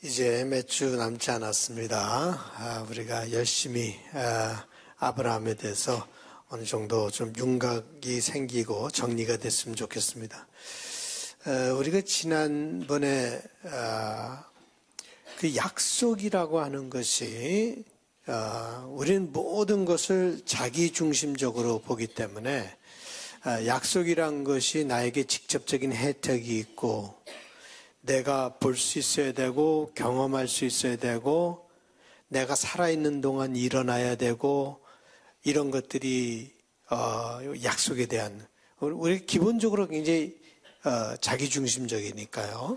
이제 몇 주 남지 않았습니다. 우리가 열심히 아브라함에 대해서 어느 정도 좀 윤곽이 생기고 정리가 됐으면 좋겠습니다. 우리가 지난번에 그 약속이라고 하는 것이 우리는 모든 것을 자기중심적으로 보기 때문에 약속이란 것이 나에게 직접적인 혜택이 있고 내가 볼 수 있어야 되고 경험할 수 있어야 되고 내가 살아있는 동안 일어나야 되고 이런 것들이 약속에 대한 우리 기본적으로 굉장히 자기중심적이니까요.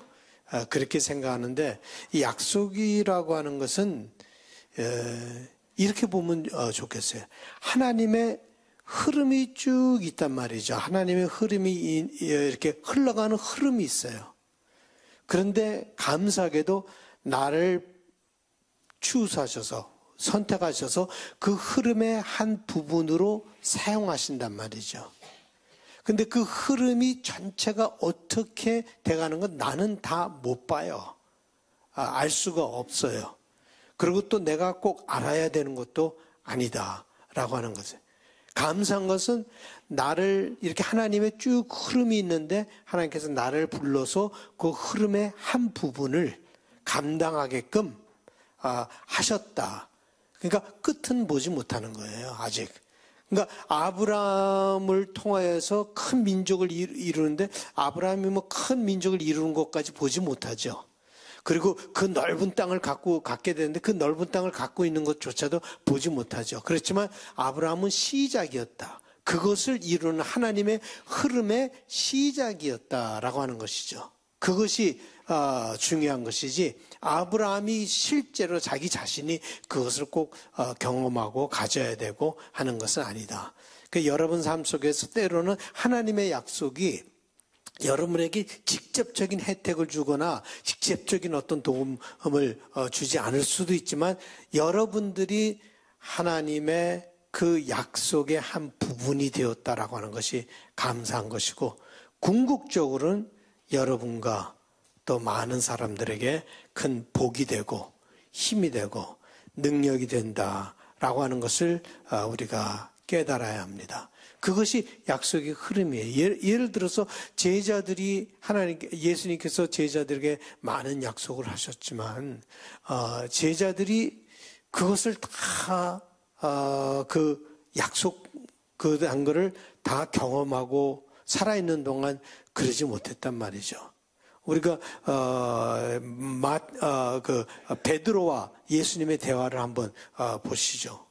그렇게 생각하는데 이 약속이라고 하는 것은 이렇게 보면 좋겠어요. 하나님의 흐름이 쭉 있단 말이죠. 하나님의 흐름이 이렇게 흘러가는 흐름이 있어요. 그런데 감사하게도 나를 추수하셔서 선택하셔서 그 흐름의 한 부분으로 사용하신단 말이죠. 근데 그 흐름이 전체가 어떻게 돼가는 건 나는 다 못 봐요. 알 수가 없어요. 그리고 또 내가 꼭 알아야 되는 것도 아니다라고 하는 거죠. 감사한 것은 나를 이렇게 하나님의 쭉 흐름이 있는데 하나님께서 나를 불러서 그 흐름의 한 부분을 감당하게끔 하셨다. 그러니까 끝은 보지 못하는 거예요. 아직. 그러니까 아브라함을 통하여서 큰 민족을 이루는데 아브라함이 뭐 큰 민족을 이루는 것까지 보지 못하죠. 그리고 그 넓은 땅을 갖게 되는데 그 넓은 땅을 갖고 있는 것조차도 보지 못하죠. 그렇지만 아브라함은 시작이었다. 그것을 이루는 하나님의 흐름의 시작이었다라고 하는 것이죠. 그것이 중요한 것이지 아브라함이 실제로 자기 자신이 그것을 꼭 경험하고 가져야 되고 하는 것은 아니다. 그러니까 여러분 삶 속에서 때로는 하나님의 약속이 여러분에게 직접적인 혜택을 주거나 직접적인 어떤 도움을 주지 않을 수도 있지만 여러분들이 하나님의 그 약속의 한 부분이 되었다라고 하는 것이 감사한 것이고 궁극적으로는 여러분과 또 많은 사람들에게 큰 복이 되고 힘이 되고 능력이 된다라고 하는 것을 우리가 깨달아야 합니다. 그것이 약속의 흐름이에요. 예를 들어서 예수님께서 제자들에게 많은 약속을 하셨지만 제자들이 그것을 다 그 약속 한 거를 다 경험하고 살아있는 동안 그러지 못했단 말이죠. 우리가 베드로와 예수님의 대화를 한번 보시죠.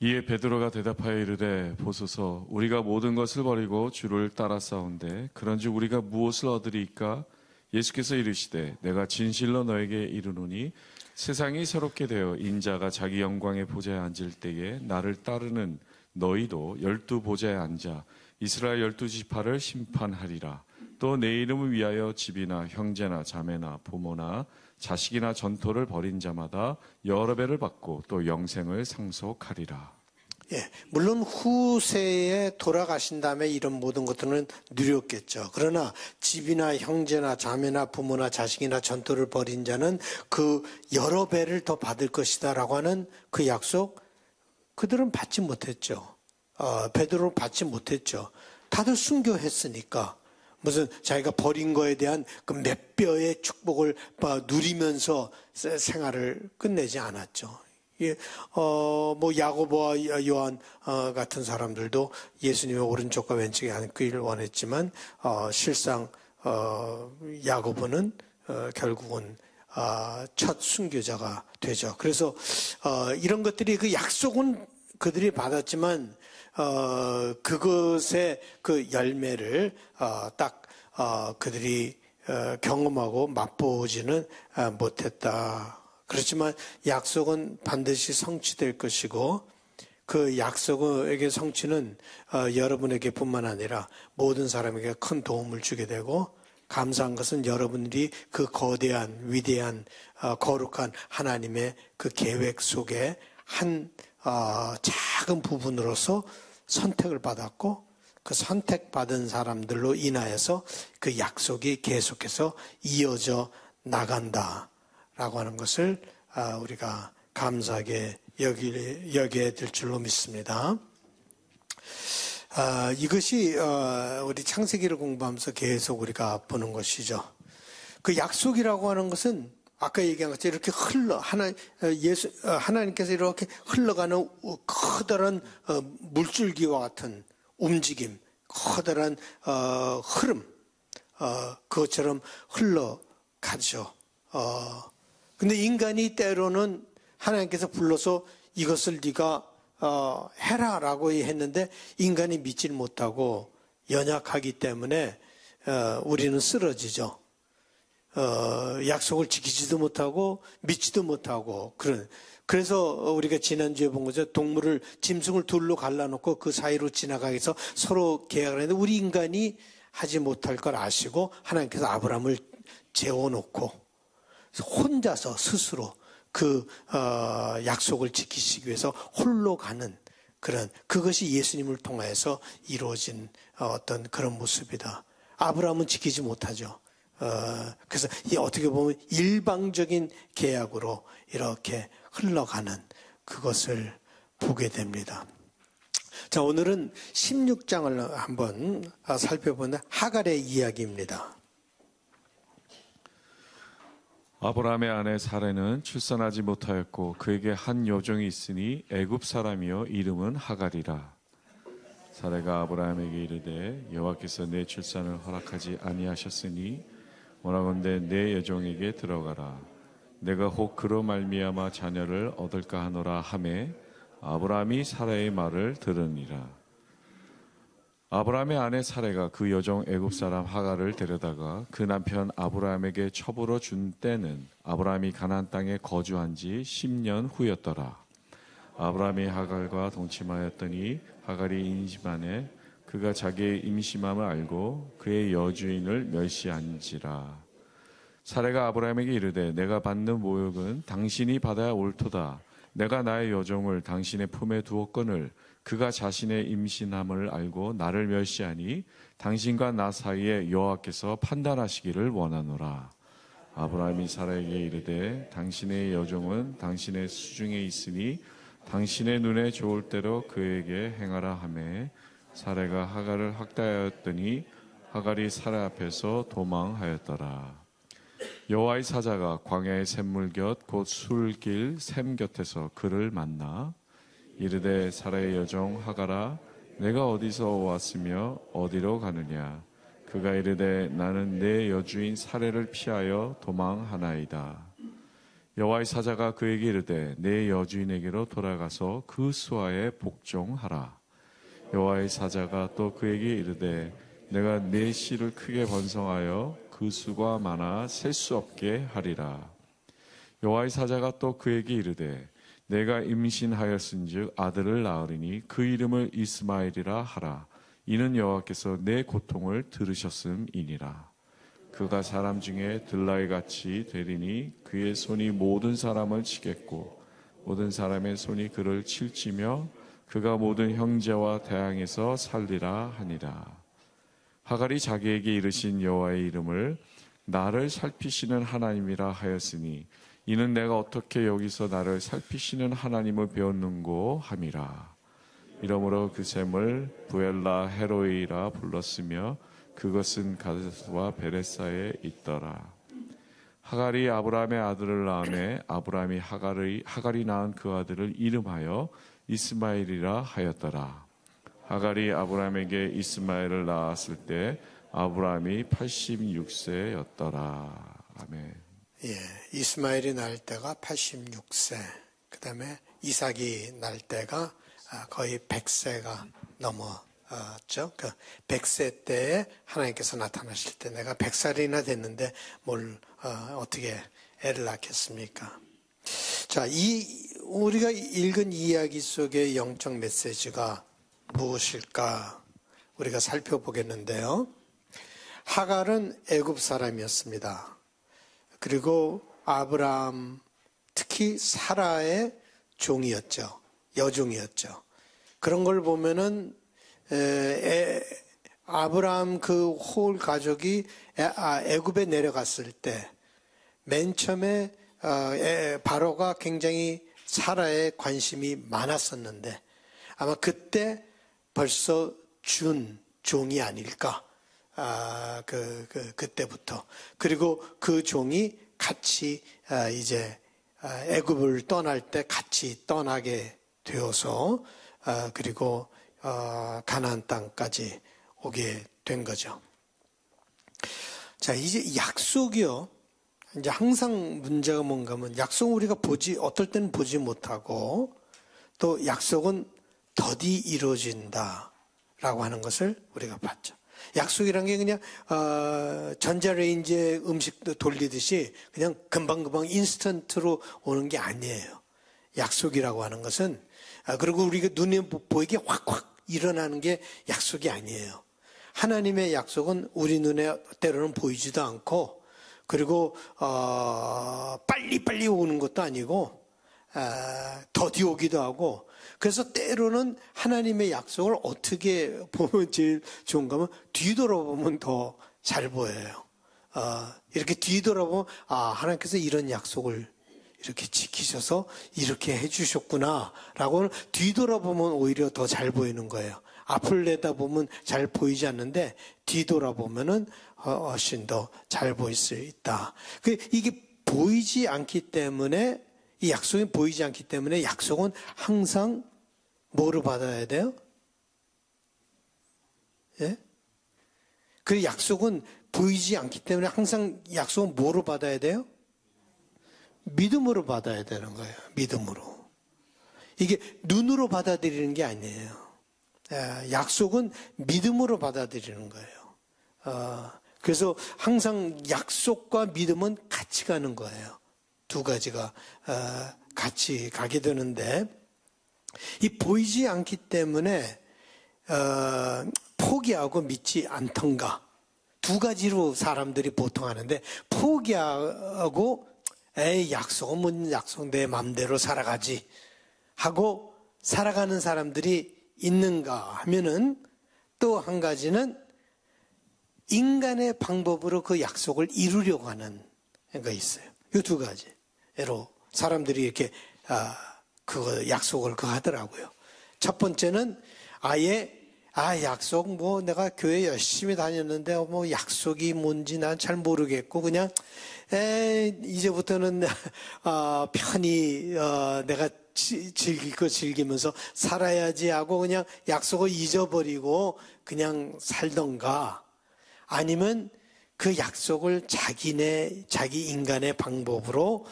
이에 베드로가 대답하여 이르되 보소서 우리가 모든 것을 버리고 주를 따라싸운데 그런즉 우리가 무엇을 얻으리이까? 예수께서 이르시되 내가 진실로 너에게 이르노니 세상이 새롭게 되어 인자가 자기 영광의 보좌에 앉을 때에 나를 따르는 너희도 12 보좌에 앉아 이스라엘 12지파를 심판하리라. 또 내 이름을 위하여 집이나 형제나 자매나 부모나 자식이나 전토를 벌인 자마다 여러 배를 받고 또 영생을 상속하리라. 예, 물론 후세에 돌아가신 다음에 이런 모든 것들은 누렸겠죠. 그러나 집이나 형제나 자매나 부모나 자식이나 전토를 벌인 자는 그 여러 배를 더 받을 것이다라고 하는 그 약속 그들은 받지 못했죠. 베드로는 받지 못했죠. 다들 순교했으니까. 무슨 자기가 버린 거에 대한 그 몇 배의 축복을 누리면서 생활을 끝내지 않았죠. 예, 뭐 야고보와 요한 같은 사람들도 예수님의 오른쪽과 왼쪽에 앉기를 원했지만 실상 야고보는 결국은 첫 순교자가 되죠. 그래서 이런 것들이 그 약속은 그들이 받았지만 그것의 그 열매를 그들이 경험하고 맛보지는 못했다. 그렇지만 약속은 반드시 성취될 것이고 그 약속의 성취는 여러분에게 뿐만 아니라 모든 사람에게 큰 도움을 주게 되고 감사한 것은 여러분들이 그 거대한 위대한 거룩한 하나님의 그 계획 속에 한 작은 부분으로서 선택을 받았고 그 선택받은 사람들로 인하여서 그 약속이 계속해서 이어져 나간다라고 하는 것을 우리가 감사하게 여겨야 될 줄로 믿습니다. 이것이 우리 창세기를 공부하면서 계속 우리가 보는 것이죠. 그 약속이라고 하는 것은 아까 얘기한 것처럼 이렇게 하나님께서 이렇게 흘러가는 커다란 물줄기와 같은 움직임, 커다란 흐름, 그것처럼 흘러가죠. 근데 인간이 때로는 하나님께서 불러서 이것을 네가 해라라고 했는데 인간이 믿질 못하고 연약하기 때문에 우리는 쓰러지죠. 약속을 지키지도 못하고 믿지도 못하고 그래서 우리가 지난주에 본 거죠. 짐승을 둘로 갈라놓고 그 사이로 지나가기 위해서 서로 계약을 했는데 우리 인간이 하지 못할 걸 아시고 하나님께서 아브라함을 재워놓고 혼자서 스스로 그 약속을 지키시기 위해서 홀로 가는 그것이 예수님을 통해서 이루어진 어떤 그런 모습이다. 아브라함은 지키지 못하죠. 그래서 어떻게 보면 일방적인 계약으로 이렇게 흘러가는 그것을 보게 됩니다. 자, 오늘은 16장을 한번 살펴보는 하갈의 이야기입니다. 아브라함의 아내 사레는 출산하지 못하였고 그에게 한 여종이 있으니 애굽 사람이요 이름은 하갈이라. 사레가 아브라함에게 이르되 여호와께서 내 출산을 허락하지 아니하셨으니 원하건대 내 여종에게 들어가라. 내가 혹 그로 말미암아 자녀를 얻을까 하노라 하매 아브라함이 사레의 말을 들으니라. 아브라함의 아내 사레가 그 여종 애굽 사람 하갈을 데려다가 그 남편 아브라함에게 첩으로 준 때는 아브라함이 가나안 땅에 거주한 지 10년 후였더라. 아브라함이 하갈과 동침하였더니 하갈이 임신하네 그가 자기의 임신함을 알고 그의 여주인을 멸시한지라. 사레가 아브라함에게 이르되 내가 받는 모욕은 당신이 받아야 옳도다. 내가 나의 여종을 당신의 품에 두었거늘 그가 자신의 임신함을 알고 나를 멸시하니 당신과 나 사이에 여호와께서 판단하시기를 원하노라. 아브라함이 사라에게 이르되 당신의 여종은 당신의 수중에 있으니 당신의 눈에 좋을 대로 그에게 행하라 하매 사라가 하갈을 학대하였더니 하갈이 사라 앞에서 도망하였더라. 여호와의 사자가 광야의 샘물 곁 곧 술길 샘 곁에서 그를 만나 이르되 사라의 여종 하갈아 내가 어디서 왔으며 어디로 가느냐. 그가 이르되 나는 내 여주인 사레를 피하여 도망하나이다. 여호와의 사자가 그에게 이르되 내 여주인에게로 돌아가서 그 수하에 복종하라. 여호와의 사자가 또 그에게 이르되 내가 내 씨를 크게 번성하여 그 수가 많아 셀 수 없게 하리라. 여호와의 사자가 또 그에게 이르되 내가 임신하였은즉 아들을 낳으리니 그 이름을 이스마엘이라 하라. 이는 여호와께서 내 고통을 들으셨음이니라. 그가 사람 중에 들나귀같이 되리니 그의 손이 모든 사람을 치겠고 모든 사람의 손이 그를 칠지며 그가 모든 형제와 대항해서 살리라 하니라. 하갈이 자기에게 이르신 여호와의 이름을 나를 살피시는 하나님이라 하였으니 이는 내가 어떻게 여기서 나를 살피시는 하나님을 배웠는고 함이라. 이러므로 그 샘을 부엘라 헤로이라 불렀으며 그것은 가데스와 베레사에 있더라. 하갈이 아브라함의 아들을 낳음에 아브라함이 하갈이 낳은 그 아들을 이름하여 이스마엘이라 하였더라. 하갈이 아브라함에게 이스마엘을 낳았을 때 아브라함이 86세였더라. 아멘. 예, 이스마엘이 낳을 때가 86세. 그다음에 이삭이 낳을 때가 거의 100세가 넘었죠. 그 100세 때에 하나님께서 나타나실 때 내가 100살이나 됐는데 뭘 어떻게 애를 낳겠습니까? 자, 우리가 읽은 이야기 속의 영적 메시지가 무엇일까? 우리가 살펴보겠는데요. 하갈은 애굽 사람이었습니다. 그리고 아브라함, 특히 사라의 종이었죠. 여종이었죠. 그런 걸 보면은 아브라함 그 홀 가족이 애굽에 내려갔을 때 맨 처음에 바로가 굉장히 사라에 관심이 많았었는데 아마 그때 벌써 준 종이 아닐까. 그때부터. 그리고 그 종이 같이 이제 애굽을 떠날 때 같이 떠나게 되어서 그리고 가나안 땅까지 오게 된 거죠. 자, 이제 약속이요. 이제 항상 문제가 뭔가 하면 약속은 우리가 어떨 때는 보지 못하고 또 약속은 더디 이루어진다라고 하는 것을 우리가 봤죠. 약속이란 게 그냥 전자레인지에 음식 돌리듯이 그냥 금방금방 인스턴트로 오는 게 아니에요. 약속이라고 하는 것은 그리고 우리가 눈에 보이게 확확 일어나는 게 약속이 아니에요. 하나님의 약속은 우리 눈에 때로는 보이지도 않고 그리고 빨리빨리 오는 것도 아니고 더디 오기도 하고 그래서 때로는 하나님의 약속을 어떻게 보면 제일 좋은가 하면 뒤돌아보면 더 잘 보여요. 이렇게 뒤돌아보면 하나님께서 이런 약속을 이렇게 지키셔서 이렇게 해주셨구나 라고는 뒤돌아보면 오히려 더 잘 보이는 거예요. 앞을 내다보면 잘 보이지 않는데 뒤돌아보면은 훨씬 더 잘 보일 수 있다. 이게 보이지 않기 때문에 이 약속이 보이지 않기 때문에 약속은 항상 뭐를 받아야 돼요? 예? 그 약속은 보이지 않기 때문에 항상 약속은 뭐로 받아야 돼요? 믿음으로 받아야 되는 거예요. 믿음으로. 이게 눈으로 받아들이는 게 아니에요. 약속은 믿음으로 받아들이는 거예요. 그래서 항상 약속과 믿음은 같이 가는 거예요. 두 가지가 같이 가게 되는데 이 보이지 않기 때문에 포기하고 믿지 않던가 두 가지로 사람들이 보통 하는데 포기하고 약속은 뭔 약속 내 맘대로 살아가지 하고 살아가는 사람들이 있는가 하면은 또 한 가지는 인간의 방법으로 그 약속을 이루려고 하는 거 있어요. 이 두 가지로 사람들이 이렇게 그 약속을 하더라고요. 첫 번째는 아예 약속 뭐 내가 교회 열심히 다녔는데 뭐 약속이 뭔지 난 잘 모르겠고 그냥 이제부터는 편히 내가 즐길 거 즐기면서 살아야지 하고 그냥 약속을 잊어버리고 그냥 살던가 아니면 그 약속을 자기 인간의 방법으로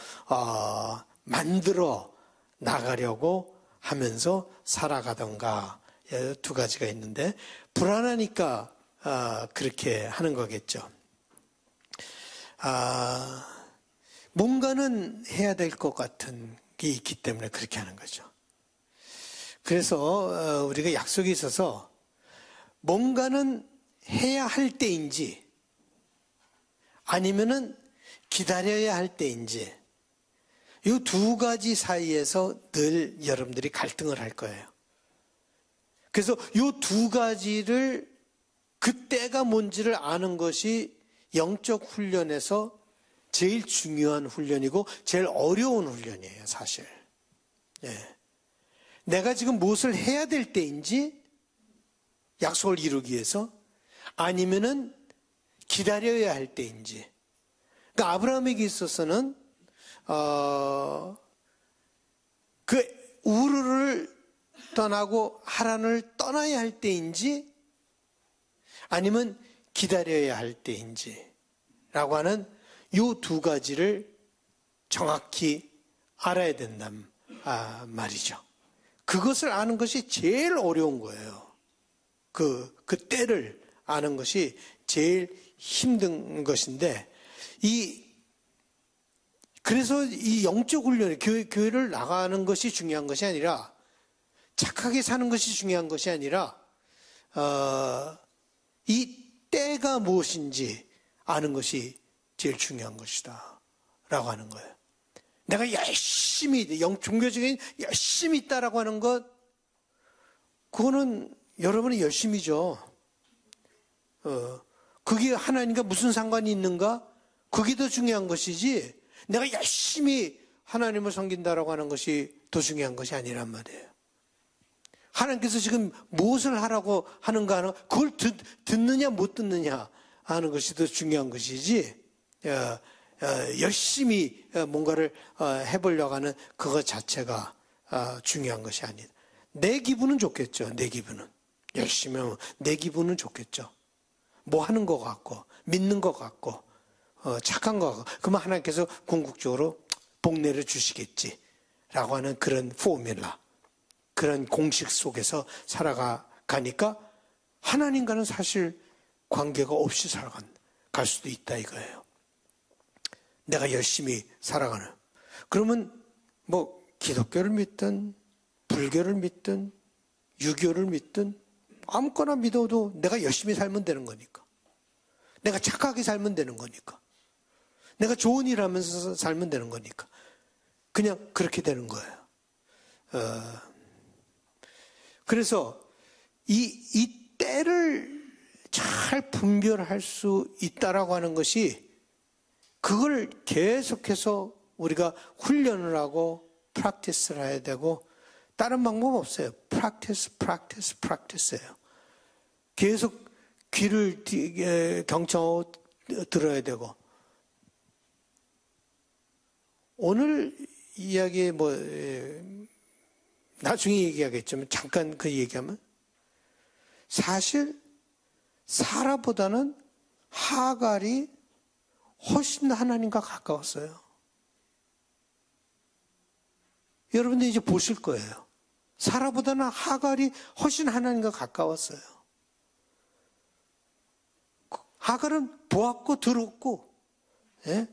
만들어 나가려고 하면서 살아가던가 두 가지가 있는데 불안하니까 그렇게 하는 거겠죠. 뭔가는 해야 될 것 같은 게 있기 때문에 그렇게 하는 거죠. 그래서 우리가 약속이 있어서 뭔가는 해야 할 때인지 아니면은 기다려야 할 때인지 이 두 가지 사이에서 늘 여러분들이 갈등을 할 거예요. 그래서 이 두 가지를 그때가 뭔지를 아는 것이 영적 훈련에서 제일 중요한 훈련이고 제일 어려운 훈련이에요, 사실. 예. 내가 지금 무엇을 해야 될 때인지 약속을 이루기 위해서 아니면은 기다려야 할 때인지. 그러니까 아브라함에게 있어서는 그 우르를 떠나고 하란을 떠나야 할 때인지 아니면 기다려야 할 때인지라고 하는 이 두 가지를 정확히 알아야 된단 말이죠. 그것을 아는 것이 제일 어려운 거예요. 그 때를 아는 것이 제일 힘든 것인데 그래서 이 영적 훈련, 교회를 나가는 것이 중요한 것이 아니라 착하게 사는 것이 중요한 것이 아니라 이 때가 무엇인지 아는 것이 제일 중요한 것이다 라고 하는 거예요. 내가 열심히 종교적인 열심히 있다라고 하는 것 그거는 여러분의 열심이죠. 그게 하나님과 무슨 상관이 있는가? 그게 더 중요한 것이지 내가 열심히 하나님을 섬긴다라고 하는 것이 더 중요한 것이 아니란 말이에요. 하나님께서 지금 무엇을 하라고 하는가 하는 그걸 듣느냐 못 듣느냐 하는 것이 더 중요한 것이지 열심히 뭔가를 해보려고 하는 그것 자체가 중요한 것이 아니다. 내 기분은 좋겠죠. 내 기분은. 열심히 하면 내 기분은 좋겠죠. 뭐 하는 것 같고 믿는 것 같고 착한 것 같고 그러면 하나님께서 궁극적으로 복내를 주시겠지 라고 하는 그런 포뮬라, 그런 공식 속에서 살아가니까 하나님과는 사실 관계가 없이 갈 수도 있다 이거예요. 내가 열심히 살아가는. 그러면 뭐 기독교를 믿든 불교를 믿든 유교를 믿든 아무거나 믿어도 내가 열심히 살면 되는 거니까. 내가 착하게 살면 되는 거니까. 내가 좋은 일 하면서 살면 되는 거니까. 그냥 그렇게 되는 거예요. 그래서 이 때를 잘 분별할 수 있다라고 하는 것이 그걸 계속해서 우리가 훈련을 하고 프랙티스를 해야 되고 다른 방법 없어요. 프랙티스예요. 계속 귀를 경청하고 들어야 되고 오늘 이야기 나중에 얘기하겠지만 잠깐 그 얘기하면 사실 사라보다는 하갈이 훨씬 하나님과 가까웠어요. 여러분들 이제 보실 거예요. 사라보다는 하갈이 훨씬 하나님과 가까웠어요. 하갈은 보았고 들었고, 예?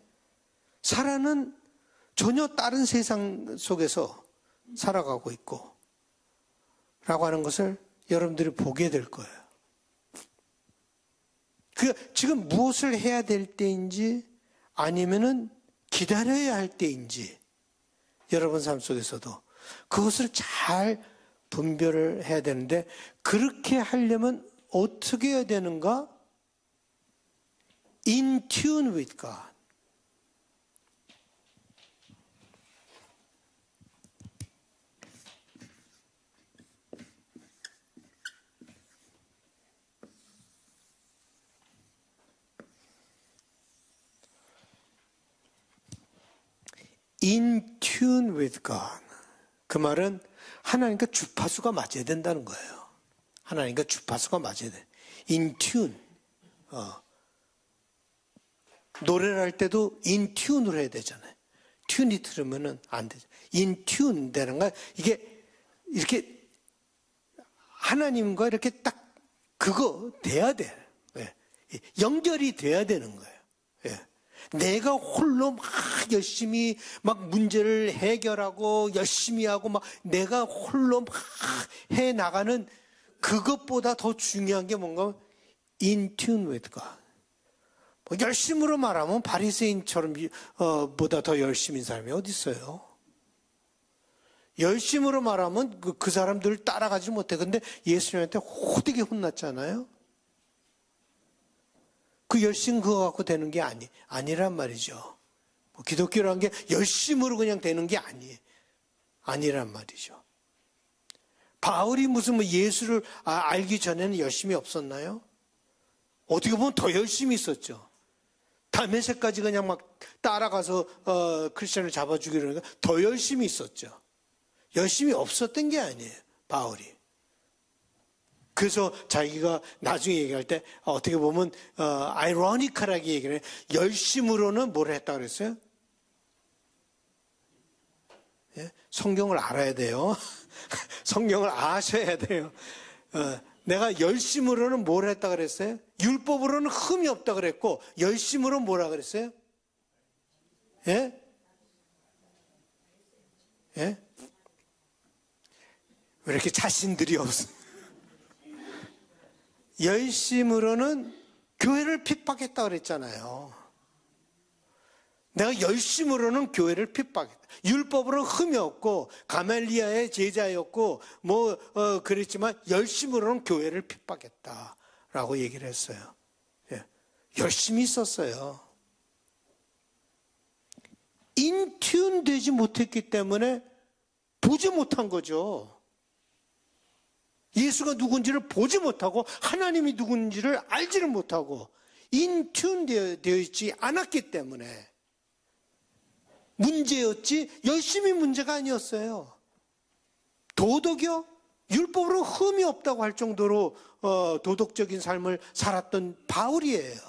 사라는 전혀 다른 세상 속에서 살아가고 있고, 라고 하는 것을 여러분들이 보게 될 거예요. 지금 무엇을 해야 될 때인지 아니면은 기다려야 할 때인지 여러분 삶 속에서도 그것을 잘 분별을 해야 되는데 그렇게 하려면 어떻게 해야 되는가? In tune with God. In tune with God. 그 말은 하나님과 주파수가 맞아야 된다는 거예요. 하나님과 주파수가 맞아야 돼. In tune. 노래를 할 때도 in tune으로 해야 되잖아요. 튜니 들으면은 안 되죠. in tune 되는 건 이게 이렇게 하나님과 이렇게 딱 그거 돼야 돼. 예. 연결이 돼야 되는 거예요. 예. 내가 홀로 막 열심히 막 문제를 해결하고 열심히 하고 막 내가 홀로 막 해 나가는 그것보다 더 중요한 게 뭔가 in tune with God. 뭐 열심으로 말하면 바리새인처럼 보다 더 열심인 사람이 어디 있어요? 열심으로 말하면 그 사람들 따라가지 못해. 근데 예수님한테 호되게 혼났잖아요. 그 열심 그거 갖고 되는 게 아니란 말이죠. 뭐 기독교라는 게 열심으로 그냥 되는 게 아니란 말이죠. 바울이 무슨 뭐 예수를 알기 전에는 열심이 없었나요? 어떻게 보면 더 열심히 있었죠. 다메섹까지 그냥 막 따라가서 크리스천을 잡아주기로 하니까 더 열심히 있었죠. 열심이 없었던 게 아니에요, 바울이. 그래서 자기가 나중에 얘기할 때 어떻게 보면 아이러니컬하게 얘기를 해요. 열심으로는 뭘 했다고 그랬어요? 예? 성경을 알아야 돼요. 성경을 아셔야 돼요. 내가 열심으로는 뭘 했다 그랬어요? 율법으로는 흠이 없다 그랬고 열심으로 뭐라 그랬어요? 예? 예? 왜 이렇게 자신들이 없어? 열심으로는 교회를 핍박했다 그랬잖아요. 내가 열심으로는 교회를 핍박했다. 율법으로는 흠이 없고 가멜리아의 제자였고 그랬지만 열심으로는 교회를 핍박했다라고 얘기를 했어요. 예. 열심히 있었어요. 인튠 되지 못했기 때문에 보지 못한 거죠. 예수가 누군지를 보지 못하고 하나님이 누군지를 알지를 못하고 인튠 되어 있지 않았기 때문에 문제였지 열심히 문제가 아니었어요. 도덕이요? 율법으로 흠이 없다고 할 정도로 도덕적인 삶을 살았던 바울이에요.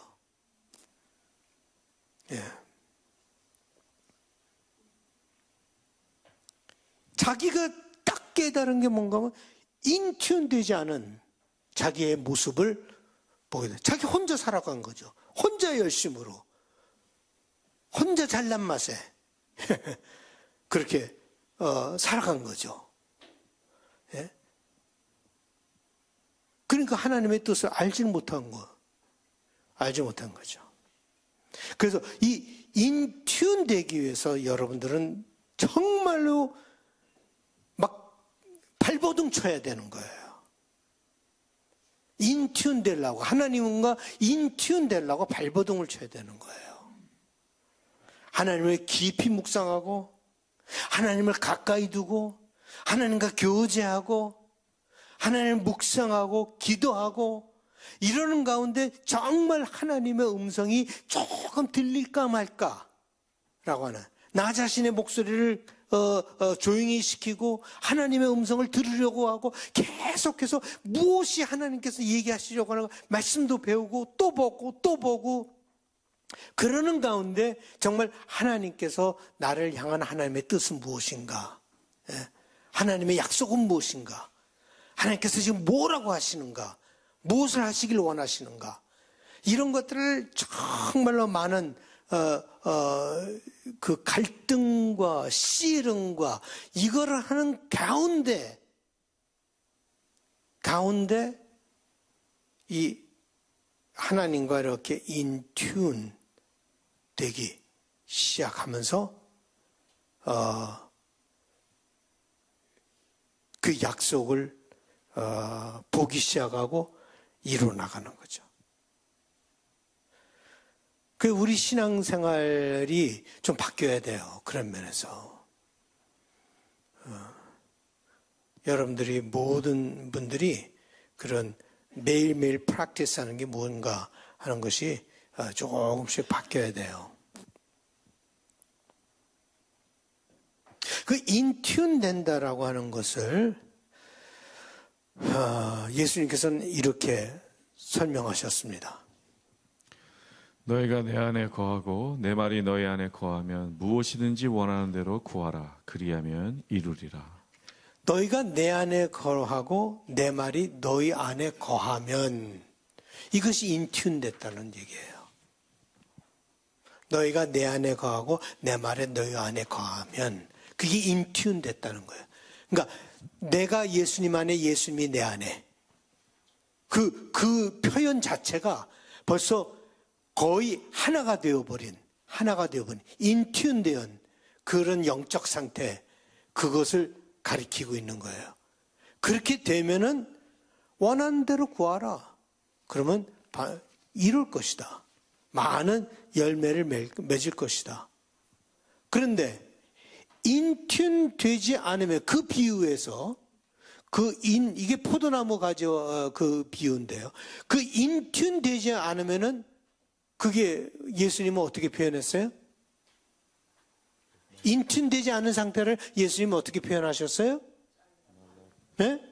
예. 자기가 딱 깨달은 게 뭔가 하면 인튠 되지 않은 자기의 모습을 보게 돼. 자기 혼자 살아간 거죠. 혼자 열심으로. 혼자 잘난 맛에. 그렇게 살아간 거죠. 예? 그러니까 하나님의 뜻을 알지 못한 거죠. 그래서 이 인튠 되기 위해서 여러분들은 정말로 막 발버둥 쳐야 되는 거예요. 인튠 되려고, 하나님과 인튠 되려고 발버둥을 쳐야 되는 거예요. 하나님을 깊이 묵상하고 하나님을 가까이 두고 하나님과 교제하고 하나님을 묵상하고 기도하고 이러는 가운데 정말 하나님의 음성이 조금 들릴까 말까 라고 하는, 나 자신의 목소리를 조용히 시키고 하나님의 음성을 들으려고 하고 계속해서 무엇이 하나님께서 얘기하시려고 하는 말씀도 배우고 또 보고 그러는 가운데 정말 하나님께서 나를 향한 하나님의 뜻은 무엇인가? 하나님의 약속은 무엇인가? 하나님께서 지금 뭐라고 하시는가? 무엇을 하시길 원하시는가? 이런 것들을 정말로 많은 그 갈등과 씨름과 이거를 하는 가운데 이 하나님과 이렇게 인튠 되기 시작하면서 그 약속을 보기 시작하고 이루어 나가는 거죠. 그 우리 신앙생활이 좀 바뀌어야 돼요. 그런 면에서 여러분들이 모든 분들이 그런 매일매일 프랙티스 하는 게 뭔가 하는 것이 조금씩 바뀌어야 돼요. 그 인튠 된다라고 하는 것을 예수님께서는 이렇게 설명하셨습니다. 너희가 내 안에 거하고 내 말이 너희 안에 거하면 무엇이든지 원하는 대로 구하라. 그리하면 이루리라. 너희가 내 안에 거하고 내 말이 너희 안에 거하면, 이것이 인튠 됐다는 얘기예요. 너희가 내 안에 거하고 내 말에 너희 안에 거하면 그게 인튠 됐다는 거예요. 그러니까 내가 예수님 안에, 예수님이 내 안에, 그 표현 자체가 벌써 거의 하나가 되어버린 인튠된 그런 영적 상태, 그것을 가리키고 있는 거예요. 그렇게 되면은 원하는 대로 구하라. 그러면 이룰 것이다. 많은 열매를 맺을 것이다. 그런데 인튠 되지 않으면, 그 비유에서 이게 포도나무 가지 그 비유인데요. 그 인튠 되지 않으면은 그게 예수님은 어떻게 표현했어요? 인튠 되지 않은 상태를 예수님은 어떻게 표현하셨어요? 네?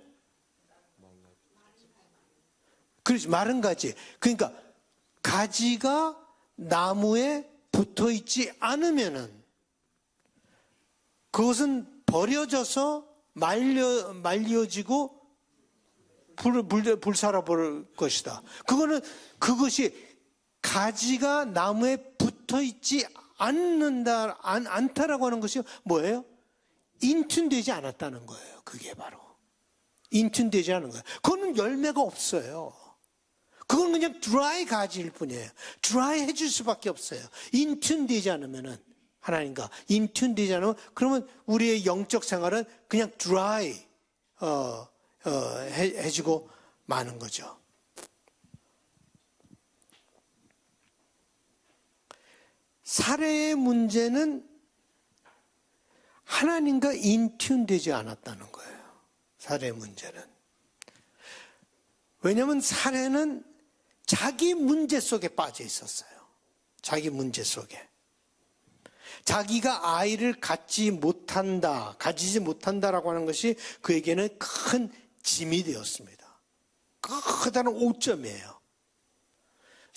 그렇지, 마른 가지. 그러니까 가지가 나무에 붙어 있지 않으면은 그것은 버려져서 말려지고 불살아 버릴 것이다. 그것이 가지가 나무에 붙어 있지 않다라고 하는 것이 뭐예요? 인튠되지 않았다는 거예요. 그게 바로 인튠되지 않은 거예요. 그거는 열매가 없어요. 그건 그냥 드라이 가지일 뿐이에요. 드라이 해줄 수밖에 없어요. 인튠 되지 않으면은, 하나님과 인튠 되지 않으면, 그러면 우리의 영적 생활은 그냥 드라이, 해주고 마는 거죠. 살해의 문제는 하나님과 인튠 되지 않았다는 거예요. 살해의 문제는. 왜냐하면 살해는 자기 문제 속에 빠져 있었어요. 자기 문제 속에. 자기가 아이를 가지지 못한다라고 하는 것이 그에게는 큰 짐이 되었습니다. 커다란 오점이에요.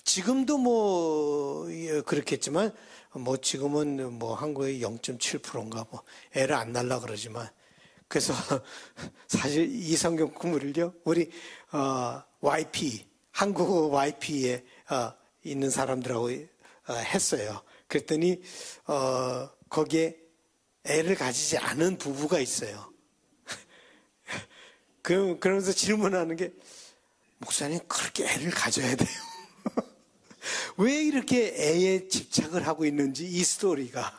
지금도 뭐 그렇겠지만 뭐 지금은 뭐 한국의 0.7%인가 뭐 애를 안 낳으려 그러지만 그래서 사실 이 성경 구물을요 우리 YP 한국 YP에 있는 사람들하고 했어요. 그랬더니 거기에 애를 가지지 않은 부부가 있어요. 그러면서 질문하는 게 목사님 그렇게 애를 가져야 돼요. 왜 이렇게 애에 집착을 하고 있는지 이 스토리가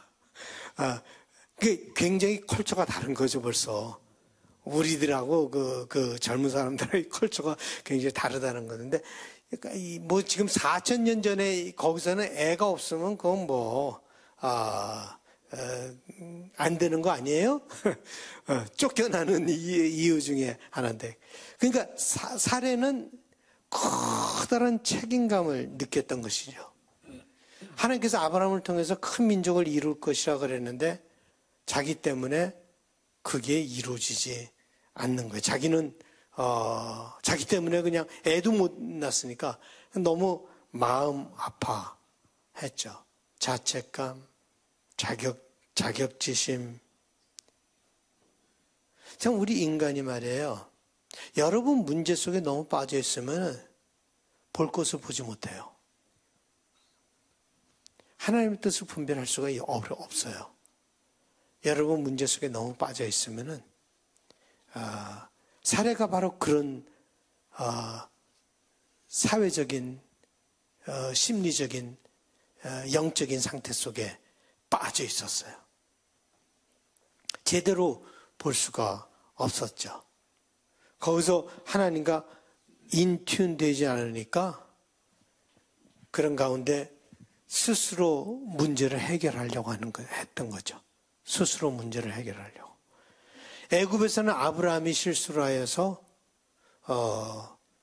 굉장히 컬처가 다른 거죠 벌써. 우리들하고 그 젊은 사람들의 컬처가 굉장히 다르다는 건데 뭐 지금 4,000년 전에 거기서는 애가 없으면 그건 뭐 안 되는 거 아니에요? 쫓겨나는 이유 중에 하나인데. 그러니까 살해는 커다란 책임감을 느꼈던 것이죠. 하나님께서 아브라함을 통해서 큰 민족을 이룰 것이라 그랬는데 자기 때문에 그게 이루어지지 않는 거예요. 자기는 자기 때문에 그냥 애도 못 낳았으니까 너무 마음 아파했죠. 자책감, 자격지심. 참 우리 인간이 말이에요. 여러분 문제 속에 너무 빠져 있으면 볼 것을 보지 못해요. 하나님의 뜻을 분별할 수가 없어요. 여러분 문제 속에 너무 빠져 있으면은 사례가 바로 그런 사회적인 심리적인 영적인 상태 속에 빠져 있었어요. 제대로 볼 수가 없었죠. 거기서 하나님과 인튠 되지 않으니까 그런 가운데 스스로 문제를 해결하려고 했던 거죠. 스스로 문제를 해결하려고. 애굽에서는 아브라함이 실수를 하여서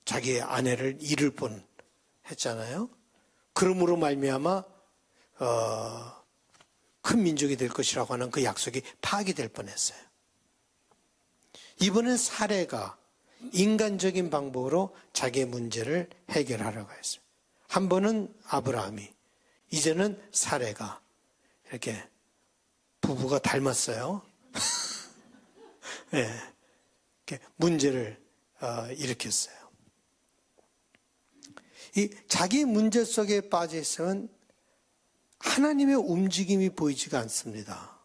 자기 아내를 잃을 뻔 했잖아요. 그러므로 말미암아 큰 민족이 될 것이라고 하는 그 약속이 파기될 뻔했어요. 이번엔 사례가 인간적인 방법으로 자기의 문제를 해결하려고 했어요. 한 번은 아브라함이, 이제는 사례가 이렇게 부부가 닮았어요. 네, 이렇게 문제를 일으켰어요. 이 자기 문제 속에 빠져 있으면 하나님의 움직임이 보이지가 않습니다.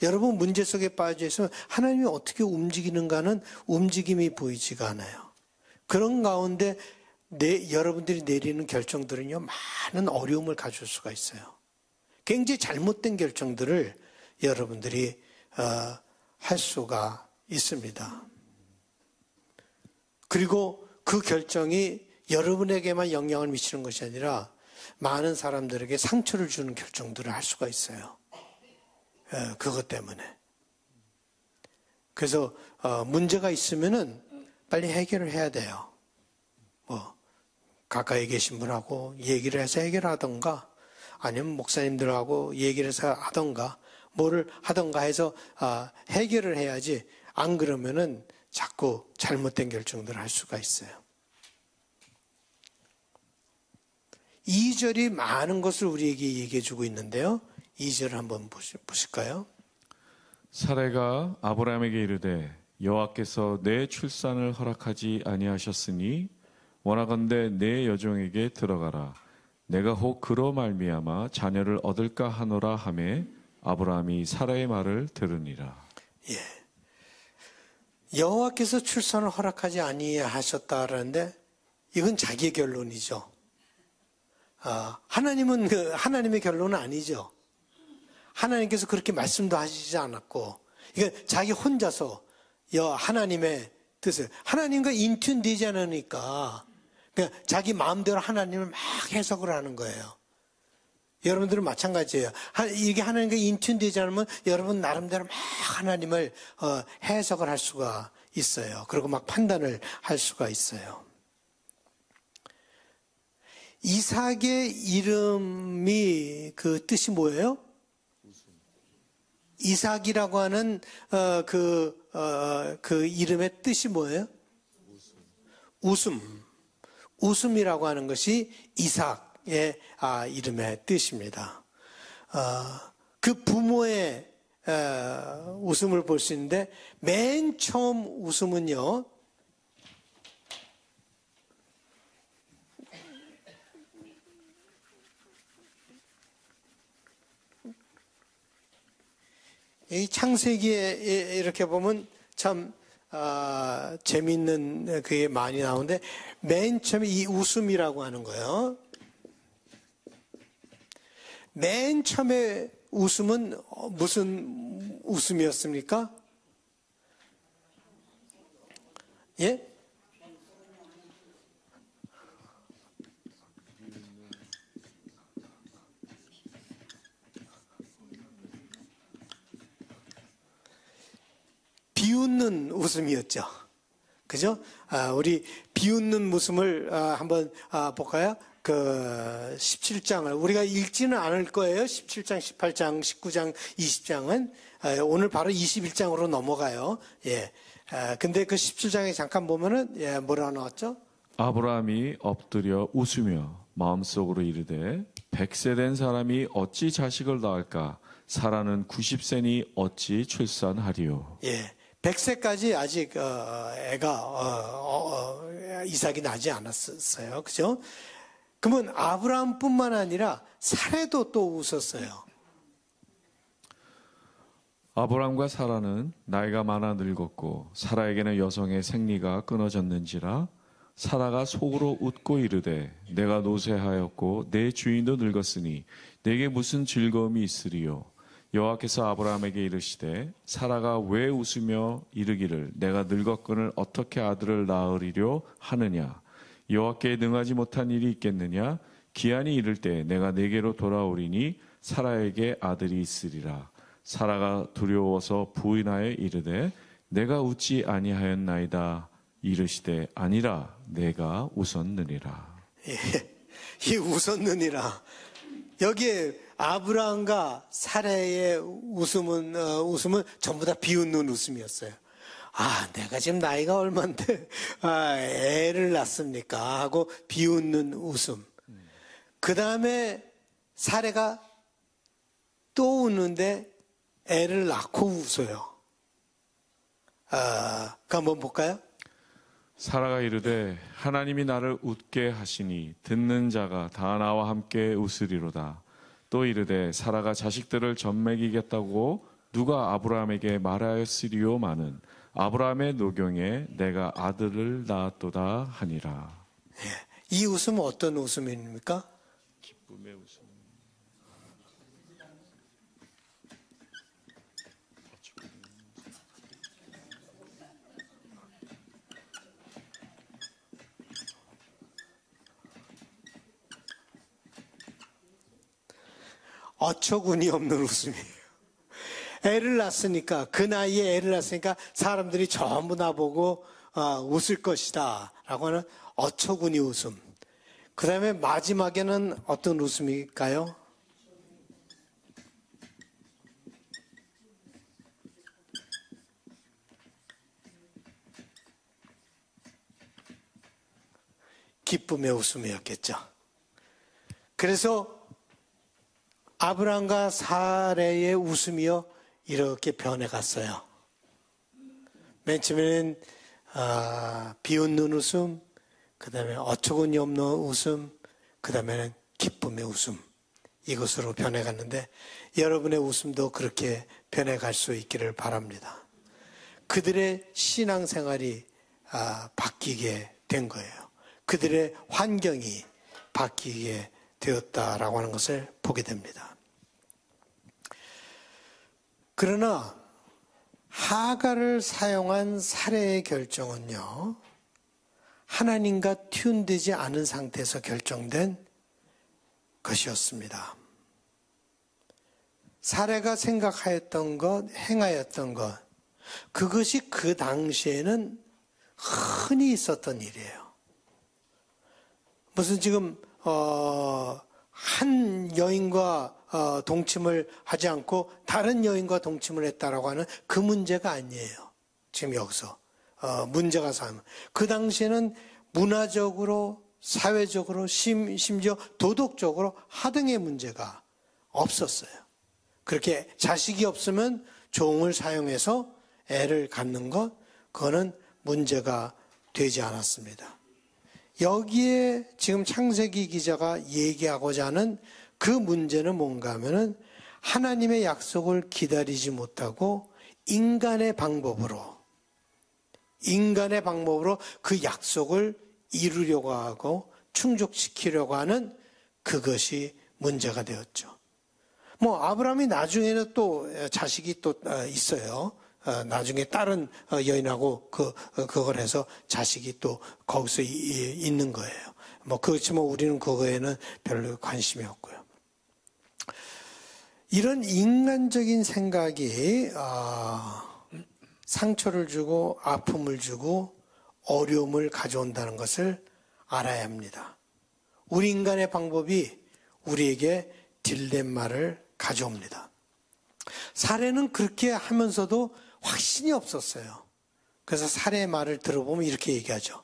여러분 문제 속에 빠져 있으면 하나님이 어떻게 움직이는가는 움직임이 보이지가 않아요. 그런 가운데 여러분들이 내리는 결정들은요 많은 어려움을 가질 수가 있어요. 굉장히 잘못된 결정들을 여러분들이 할 수가 있습니다. 그리고 그 결정이 여러분에게만 영향을 미치는 것이 아니라 많은 사람들에게 상처를 주는 결정들을 할 수가 있어요. 그것 때문에. 그래서 문제가 있으면은 빨리 해결을 해야 돼요. 뭐 가까이 계신 분하고 얘기를 해서 해결하던가 아니면 목사님들하고 얘기를 해서 하던가 뭐를 하던가 해서 해결을 해야지 안 그러면은 자꾸 잘못된 결정들을 할 수가 있어요. 2절이 많은 것을 우리에게 얘기해 주고 있는데요. 2절 한번 보실까요? 사레가 아브라함에게 이르되 여호와께서 내 출산을 허락하지 아니하셨으니 원하건대 내 여종에게 들어가라. 내가 혹 그로 말미암아 자녀를 얻을까 하노라 하매 아브라함이 사라의 말을 들으니라. 예. 여호와께서 출산을 허락하지 아니하셨다라는데 이건 자기의 결론이죠. 하나님은 하나님의 결론은 아니죠. 하나님께서 그렇게 말씀도 하시지 않았고, 이건 자기 혼자서 하나님의 뜻을, 하나님과 인튠되지 않으니까 그냥 자기 마음대로 하나님을 막 해석을 하는 거예요. 여러분들은 마찬가지예요. 이게 하나님과 인튠되지 않으면 여러분 나름대로 막 하나님을 해석을 할 수가 있어요. 그리고 막 판단을 할 수가 있어요. 이삭의 이름이 그 뜻이 뭐예요? 이삭이라고 하는 그 이름의 뜻이 뭐예요? 웃음. 웃음이라고 하는 것이 이삭의 이름의 뜻입니다. 그 부모의 웃음을 볼 수 있는데 맨 처음 웃음은요, 이 창세기에 이렇게 보면 참 재미있는 그게 많이 나오는데 맨 처음에 이 웃음이라고 하는 거예요. 맨 처음에 웃음은 무슨 웃음이었습니까? 예? 비웃는 웃음이었죠. 그죠? 우리 비웃는 웃음을 한번 볼까요? 그 17장을 우리가 읽지는 않을 거예요. 17장, 18장, 19장, 20장은 오늘 바로 21장으로 넘어가요. 예. 근데 그 17장에 잠깐 보면은 뭐라 나왔죠? 아브라함이 엎드려 웃으며 마음속으로 이르되 100세 된 사람이 어찌 자식을 낳을까? 사라는 90세니 어찌 출산하리요? 예. 100세까지 아직 애가 이삭이 나지 않았어요. 그죠? 그러면 아브라함뿐만 아니라 사레도 또 웃었어요. 아브라함과 사라는 나이가 많아 늙었고 사라에게는 여성의 생리가 끊어졌는지라 사라가 속으로 웃고 이르되 내가 노쇠하였고 내 주인도 늙었으니 내게 무슨 즐거움이 있으리요? 여호와께서 아브라함에게 이르시되 사라가 왜 웃으며 이르기를 내가 늙었거늘 어떻게 아들을 낳으리려 하느냐? 여호와께 능하지 못한 일이 있겠느냐? 기한이 이를 때 내가 내게로 돌아오리니 사라에게 아들이 있으리라. 사라가 두려워서 부인하여 이르되 내가 웃지 아니하였나이다. 이르시되 아니라 내가 웃었느니라. 이 웃었느니라. 여기에 아브라함과 사라의 웃음은 전부 다 비웃는 웃음이었어요. 내가 지금 나이가 얼만데 애를 낳습니까? 하고 비웃는 웃음. 그 다음에 사라가 또 웃는데 애를 낳고 웃어요. 그 한번 볼까요? 사라가 이르되 하나님이 나를 웃게 하시니 듣는 자가 다 나와 함께 웃으리로다. 또 이르되 사라가 자식들을 젖먹이겠다고 누가 아브라함에게 말하였으리요마는 아브라함의 노경에 내가 아들을 낳았도다 하니라. 이 웃음은 어떤 웃음입니까? 기쁨의 웃음. 어처구니 없는 웃음이에요. 애를 낳았으니까, 그 나이에 애를 낳았으니까 사람들이 전부 나보고 웃을 것이다 라고 하는 어처구니 웃음. 그 다음에 마지막에는 어떤 웃음일까요? 기쁨의 웃음이었겠죠. 그래서 아브라함과 사레의 웃음이요 이렇게 변해갔어요. 맨 처음에는 비웃는 웃음, 그 다음에 어처구니 없는 웃음, 그 다음에는 기쁨의 웃음, 이것으로 변해갔는데 여러분의 웃음도 그렇게 변해갈 수 있기를 바랍니다. 그들의 신앙생활이 바뀌게 된 거예요. 그들의 환경이 바뀌게 되었다라고 하는 것을 보게 됩니다. 그러나 하갈을 사용한 살해의 결정은요, 하나님과 튠되지 않은 상태에서 결정된 것이었습니다. 사례가 생각하였던 것, 행하였던 것, 그것이 그 당시에는 흔히 있었던 일이에요. 무슨 지금 한 여인과 동침을 하지 않고 다른 여인과 동침을 했다라고 하는 그 문제가 아니에요. 지금 여기서 문제가 삼은. 그 당시에는 문화적으로, 사회적으로, 심지어 도덕적으로 하등의 문제가 없었어요. 그렇게 자식이 없으면 종을 사용해서 애를 갖는 것, 그거는 문제가 되지 않았습니다. 여기에 지금 창세기 기자가 얘기하고자 하는 그 문제는 뭔가 하면은 하나님의 약속을 기다리지 못하고 인간의 방법으로 그 약속을 이루려고 하고 충족시키려고 하는 그것이 문제가 되었죠. 아브라함이 나중에는 또 자식이 또 있어요. 나중에 다른 여인하고 그걸 해서 자식이 또 거기서 있는 거예요. 그렇지만 우리는 그거에는 별로 관심이 없고요. 이런 인간적인 생각이 상처를 주고 아픔을 주고 어려움을 가져온다는 것을 알아야 합니다. 우리 인간의 방법이 우리에게 딜레마를 가져옵니다. 사례는 그렇게 하면서도 확신이 없었어요. 그래서 사례의 말을 들어보면 이렇게 얘기하죠.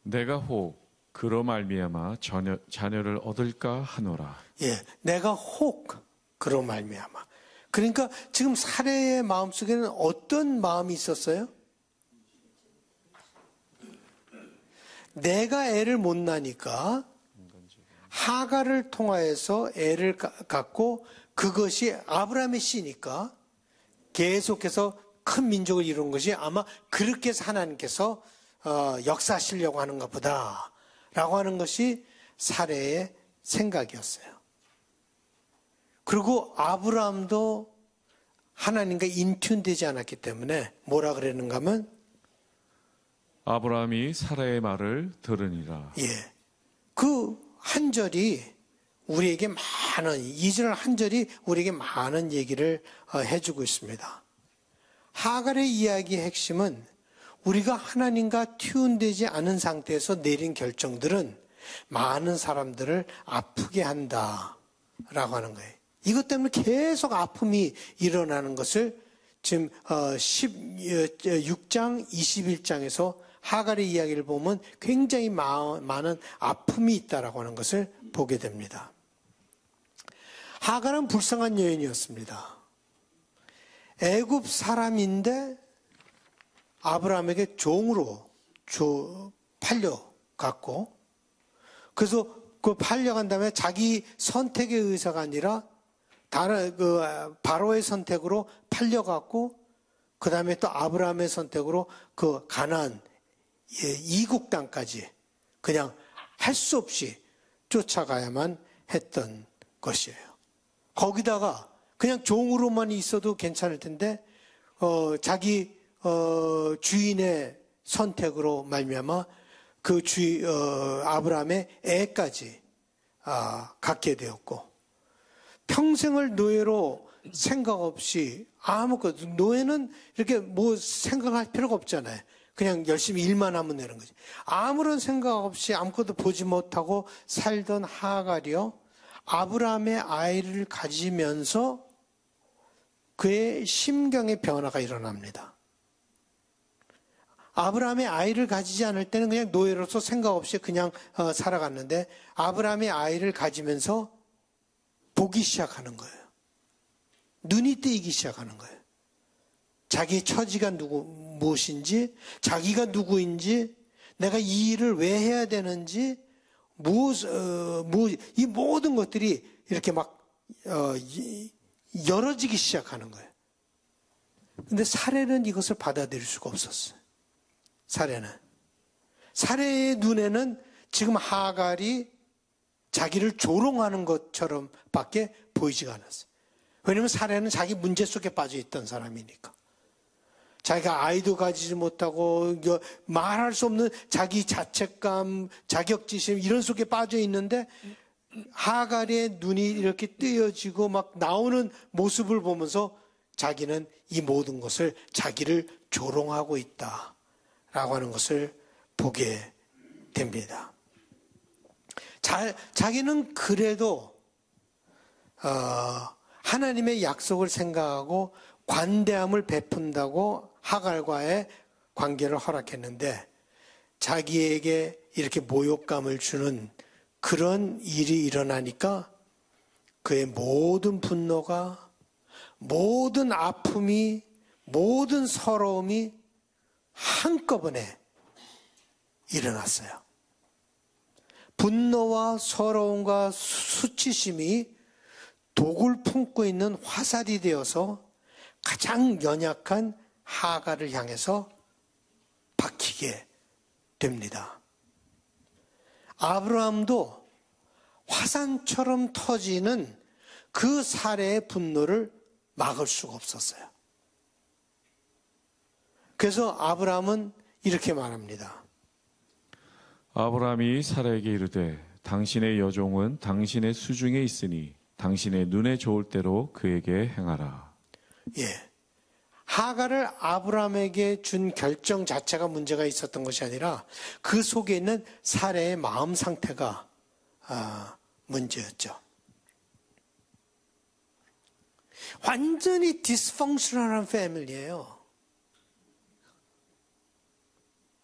내가 혹 그로 말미암아 자녀를 얻을까 하노라. 예, 내가 혹 그로 말미암아. 그러니까 지금 사례의 마음속에는 어떤 마음이 있었어요? 내가 애를 못 낳으니까 하갈을 통하여서 애를 갖고 그것이 아브라함의 씨니까 계속해서 큰 민족을 이룬 것이 아마 그렇게 해서 하나님께서 역사하시려고 하는가 보다 라고 하는 것이 사례의 생각이었어요. 그리고 아브라함도 하나님과 인튠되지 않았기 때문에 뭐라 그랬는가 하면 아브라함이 사라의 말을 들으니라. 예, 그 한 절이 우리에게 많은 2절 한 절이 우리에게 많은 얘기를 해주고 있습니다. 하갈의 이야기의 핵심은 우리가 하나님과 튠되지 않은 상태에서 내린 결정들은 많은 사람들을 아프게 한다라고 하는 거예요. 이것 때문에 계속 아픔이 일어나는 것을 지금 16장, 21장에서 하갈의 이야기를 보면 굉장히 많은 아픔이 있다라고 하는 것을 보게 됩니다. 하갈은 불쌍한 여인이었습니다. 애굽 사람인데 아브라함에게 종으로 팔려갔고, 그래서 그 팔려간 다음에 자기 선택의 의사가 아니라 다른 바로의 선택으로 팔려갔고, 그 다음에 또 아브라함의 선택으로 그 가나안 이국 땅까지 그냥 할 수 없이 쫓아가야만 했던 것이에요. 거기다가 그냥 종으로만 있어도 괜찮을 텐데 자기 주인의 선택으로 말미암아 그 아브라함의 애까지 갖게 되었고, 평생을 노예로 생각 없이 아무것도, 노예는 이렇게 뭐 생각할 필요가 없잖아요. 그냥 열심히 일만 하면 되는 거지. 아무런 생각 없이 아무것도 보지 못하고 살던 하갈이요, 아브라함의 아이를 가지면서 그의 심경의 변화가 일어납니다. 아브라함의 아이를 가지지 않을 때는 그냥 노예로서 생각 없이 그냥 살아갔는데, 아브라함의 아이를 가지면서 보기 시작하는 거예요. 눈이 뜨이기 시작하는 거예요. 자기의 처지가 무엇인지, 자기가 누구인지, 내가 이 일을 왜 해야 되는지, 이 모든 것들이 이렇게 막 열어지기 시작하는 거예요. 근데 사례는 이것을 받아들일 수가 없었어요. 사례의 눈에는 지금 하갈이 자기를 조롱하는 것처럼 밖에 보이지가 않았어요. 왜냐하면 사례는 자기 문제 속에 빠져 있던 사람이니까. 자기가 아이도 가지지 못하고 말할 수 없는 자기 자책감, 자격지심 이런 속에 빠져 있는데 하갈의 눈이 이렇게 뜨여지고 막 나오는 모습을 보면서 자기는 이 모든 것을 자기를 조롱하고 있다라고 하는 것을 보게 됩니다. 자기는 그래도 하나님의 약속을 생각하고 관대함을 베푼다고 하갈과의 관계를 허락했는데 자기에게 이렇게 모욕감을 주는 그런 일이 일어나니까 그의 모든 분노가, 모든 아픔이, 모든 서러움이 한꺼번에 일어났어요. 분노와 서러움과 수치심이 독을 품고 있는 화살이 되어서 가장 연약한 하갈을 향해서 박히게 됩니다. 아브라함도 화산처럼 터지는 그 사례의 분노를 막을 수가 없었어요. 그래서 아브라함은 이렇게 말합니다. 아브라함이 사라에게 이르되 당신의 여종은 당신의 수중에 있으니 당신의 눈에 좋을 대로 그에게 행하라. 예. 하갈을 아브라함에게 준 결정 자체가 문제가 있었던 것이 아니라 그 속에 있는 사례의 마음 상태가 문제였죠. 완전히 디스펑셔널한 패밀리예요.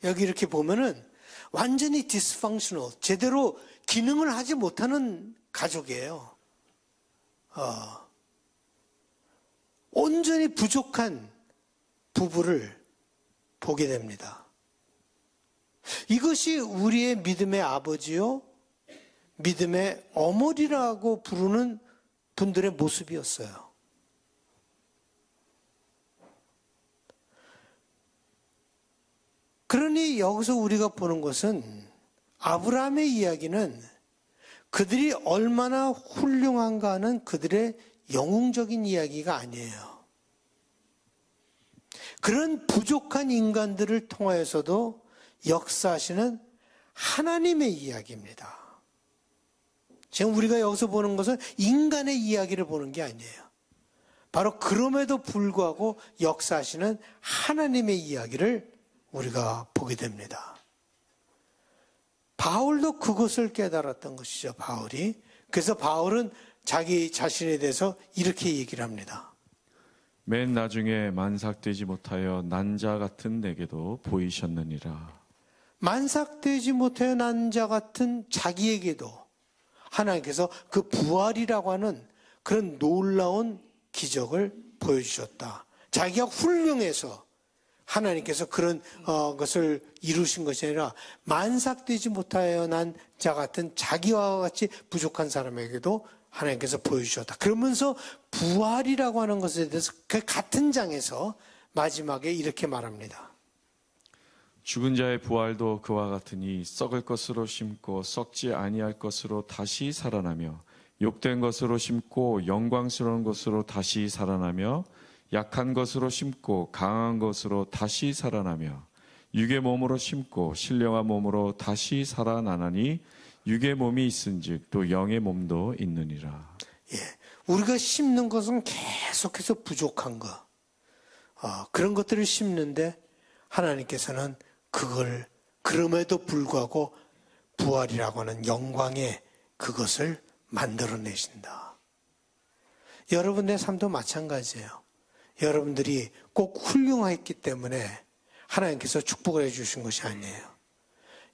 여기 이렇게 보면은 완전히 디스펑셔널, 제대로 기능을 하지 못하는 가족이에요. 온전히 부족한 부부를 보게 됩니다. 이것이 우리의 믿음의 아버지요, 믿음의 어머니라고 부르는 분들의 모습이었어요. 그러니 여기서 우리가 보는 것은 아브라함의 이야기는 그들이 얼마나 훌륭한가 하는 그들의 영웅적인 이야기가 아니에요. 그런 부족한 인간들을 통하여서도 역사하시는 하나님의 이야기입니다. 지금 우리가 여기서 보는 것은 인간의 이야기를 보는 게 아니에요. 바로 그럼에도 불구하고 역사하시는 하나님의 이야기를 우리가 보게 됩니다. 바울도 그것을 깨달았던 것이죠, 바울이. 그래서 바울은 자기 자신에 대해서 이렇게 얘기를 합니다. 맨 나중에 만삭되지 못하여 난 자 같은 내게도 보이셨느니라. 만삭되지 못하여 난 자 같은 자기에게도 하나님께서 그 부활이라고 하는 그런 놀라운 기적을 보여주셨다. 자기가 훌륭해서 하나님께서 그런 것을 이루신 것이 아니라 만삭되지 못하여 난 자 같은 자기와 같이 부족한 사람에게도 하나님께서 보여주셨다. 그러면서 부활이라고 하는 것에 대해서 그 같은 장에서 마지막에 이렇게 말합니다. 죽은 자의 부활도 그와 같으니 썩을 것으로 심고 썩지 아니할 것으로 다시 살아나며 욕된 것으로 심고 영광스러운 것으로 다시 살아나며 약한 것으로 심고 강한 것으로 다시 살아나며 육의 몸으로 심고 신령한 몸으로 다시 살아나나니 육의 몸이 있은즉 또 영의 몸도 있느니라. 예, 우리가 심는 것은 계속해서 부족한 것, 그런 것들을 심는데 하나님께서는 그걸 그럼에도 불구하고 부활이라고 하는 영광의 그것을 만들어내신다. 여러분의 삶도 마찬가지예요. 여러분들이 꼭 훌륭했기 때문에 하나님께서 축복을 해주신 것이 아니에요.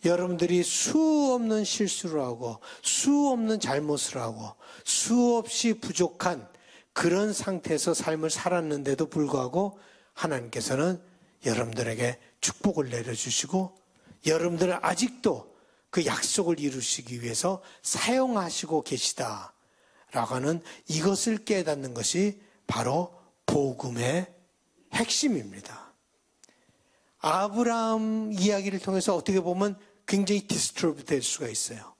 여러분들이 수없는 실수를 하고 수없는 잘못을 하고 수없이 부족한 그런 상태에서 삶을 살았는데도 불구하고 하나님께서는 여러분들에게 축복을 내려주시고 여러분들은 아직도 그 약속을 이루시기 위해서 사용하시고 계시다라고 하는 이것을 깨닫는 것이 바로 복음의 핵심입니다. 아브라함 이야기를 통해서 어떻게 보면 굉장히 디스터브 될 수가 있어요.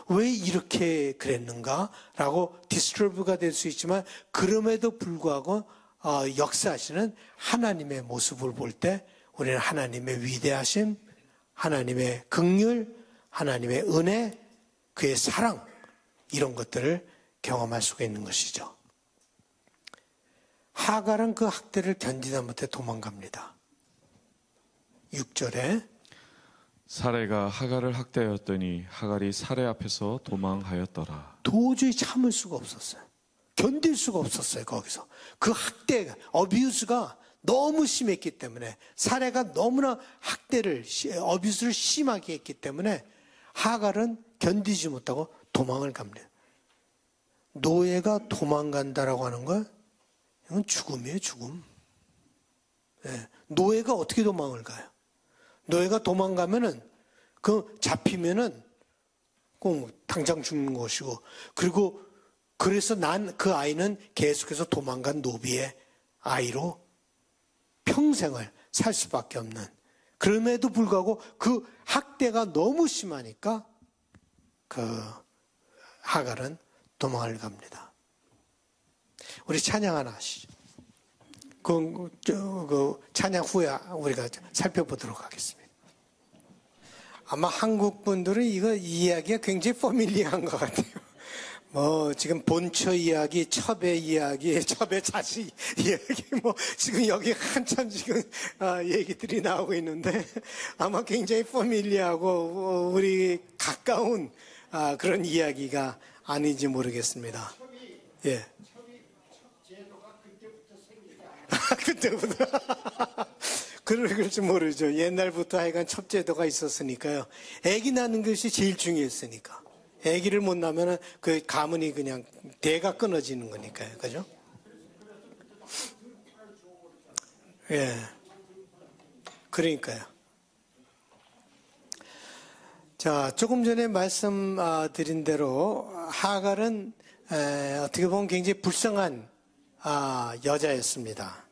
왜 이렇게 그랬는가라고 디스터브가 될 수 있지만 그럼에도 불구하고 역사하시는 하나님의 모습을 볼 때 우리는 하나님의 위대하심, 하나님의 긍휼, 하나님의 은혜, 그의 사랑 이런 것들을 경험할 수가 있는 것이죠. 하갈은 그 학대를 견디다 못해 도망갑니다. 6절에 사레가 하갈을 학대하였더니 하갈이 사레 앞에서 도망하였더라. 도저히 참을 수가 없었어요. 견딜 수가 없었어요. 거기서 그 학대, 어뷰스가 너무 심했기 때문에 사레가 너무나 어뷰스를 심하게 했기 때문에 하갈은 견디지 못하고 도망을 갑니다. 노예가 도망간다라고 하는 건 이건 죽음이에요, 죽음. 네. 노예가 어떻게 도망을 가요? 노예가 도망가면은 그 잡히면은 꼭 당장 죽는 것이고, 그리고 그래서 그 아이는 계속해서 도망간 노비의 아이로 평생을 살 수밖에 없는. 그럼에도 불구하고 그 학대가 너무 심하니까 그 하갈은 도망을 갑니다. 우리 찬양 하나 하시죠. 그 찬양 후에 우리가 살펴보도록 하겠습니다. 아마 한국 분들은 이 이야기가 굉장히 패밀리한 것 같아요. 지금 본처 이야기, 첩의 이야기, 첩의 자식 이야기, 지금 여기 한참 지금 얘기들이 나오고 있는데 아마 굉장히 패밀리하고 우리 가까운 그런 이야기가 아닌지 모르겠습니다. 예. 그때부터 그럴지 모르죠. 옛날부터 하여간 첩제도가 있었으니까요. 아기 낳는 것이 제일 중요했으니까. 아기를 못 낳으면 그 가문이 그냥 대가 끊어지는 거니까요. 그죠? 예. 그러니까요. 자, 조금 전에 말씀드린 대로 하갈은 어떻게 보면 굉장히 불쌍한 여자였습니다.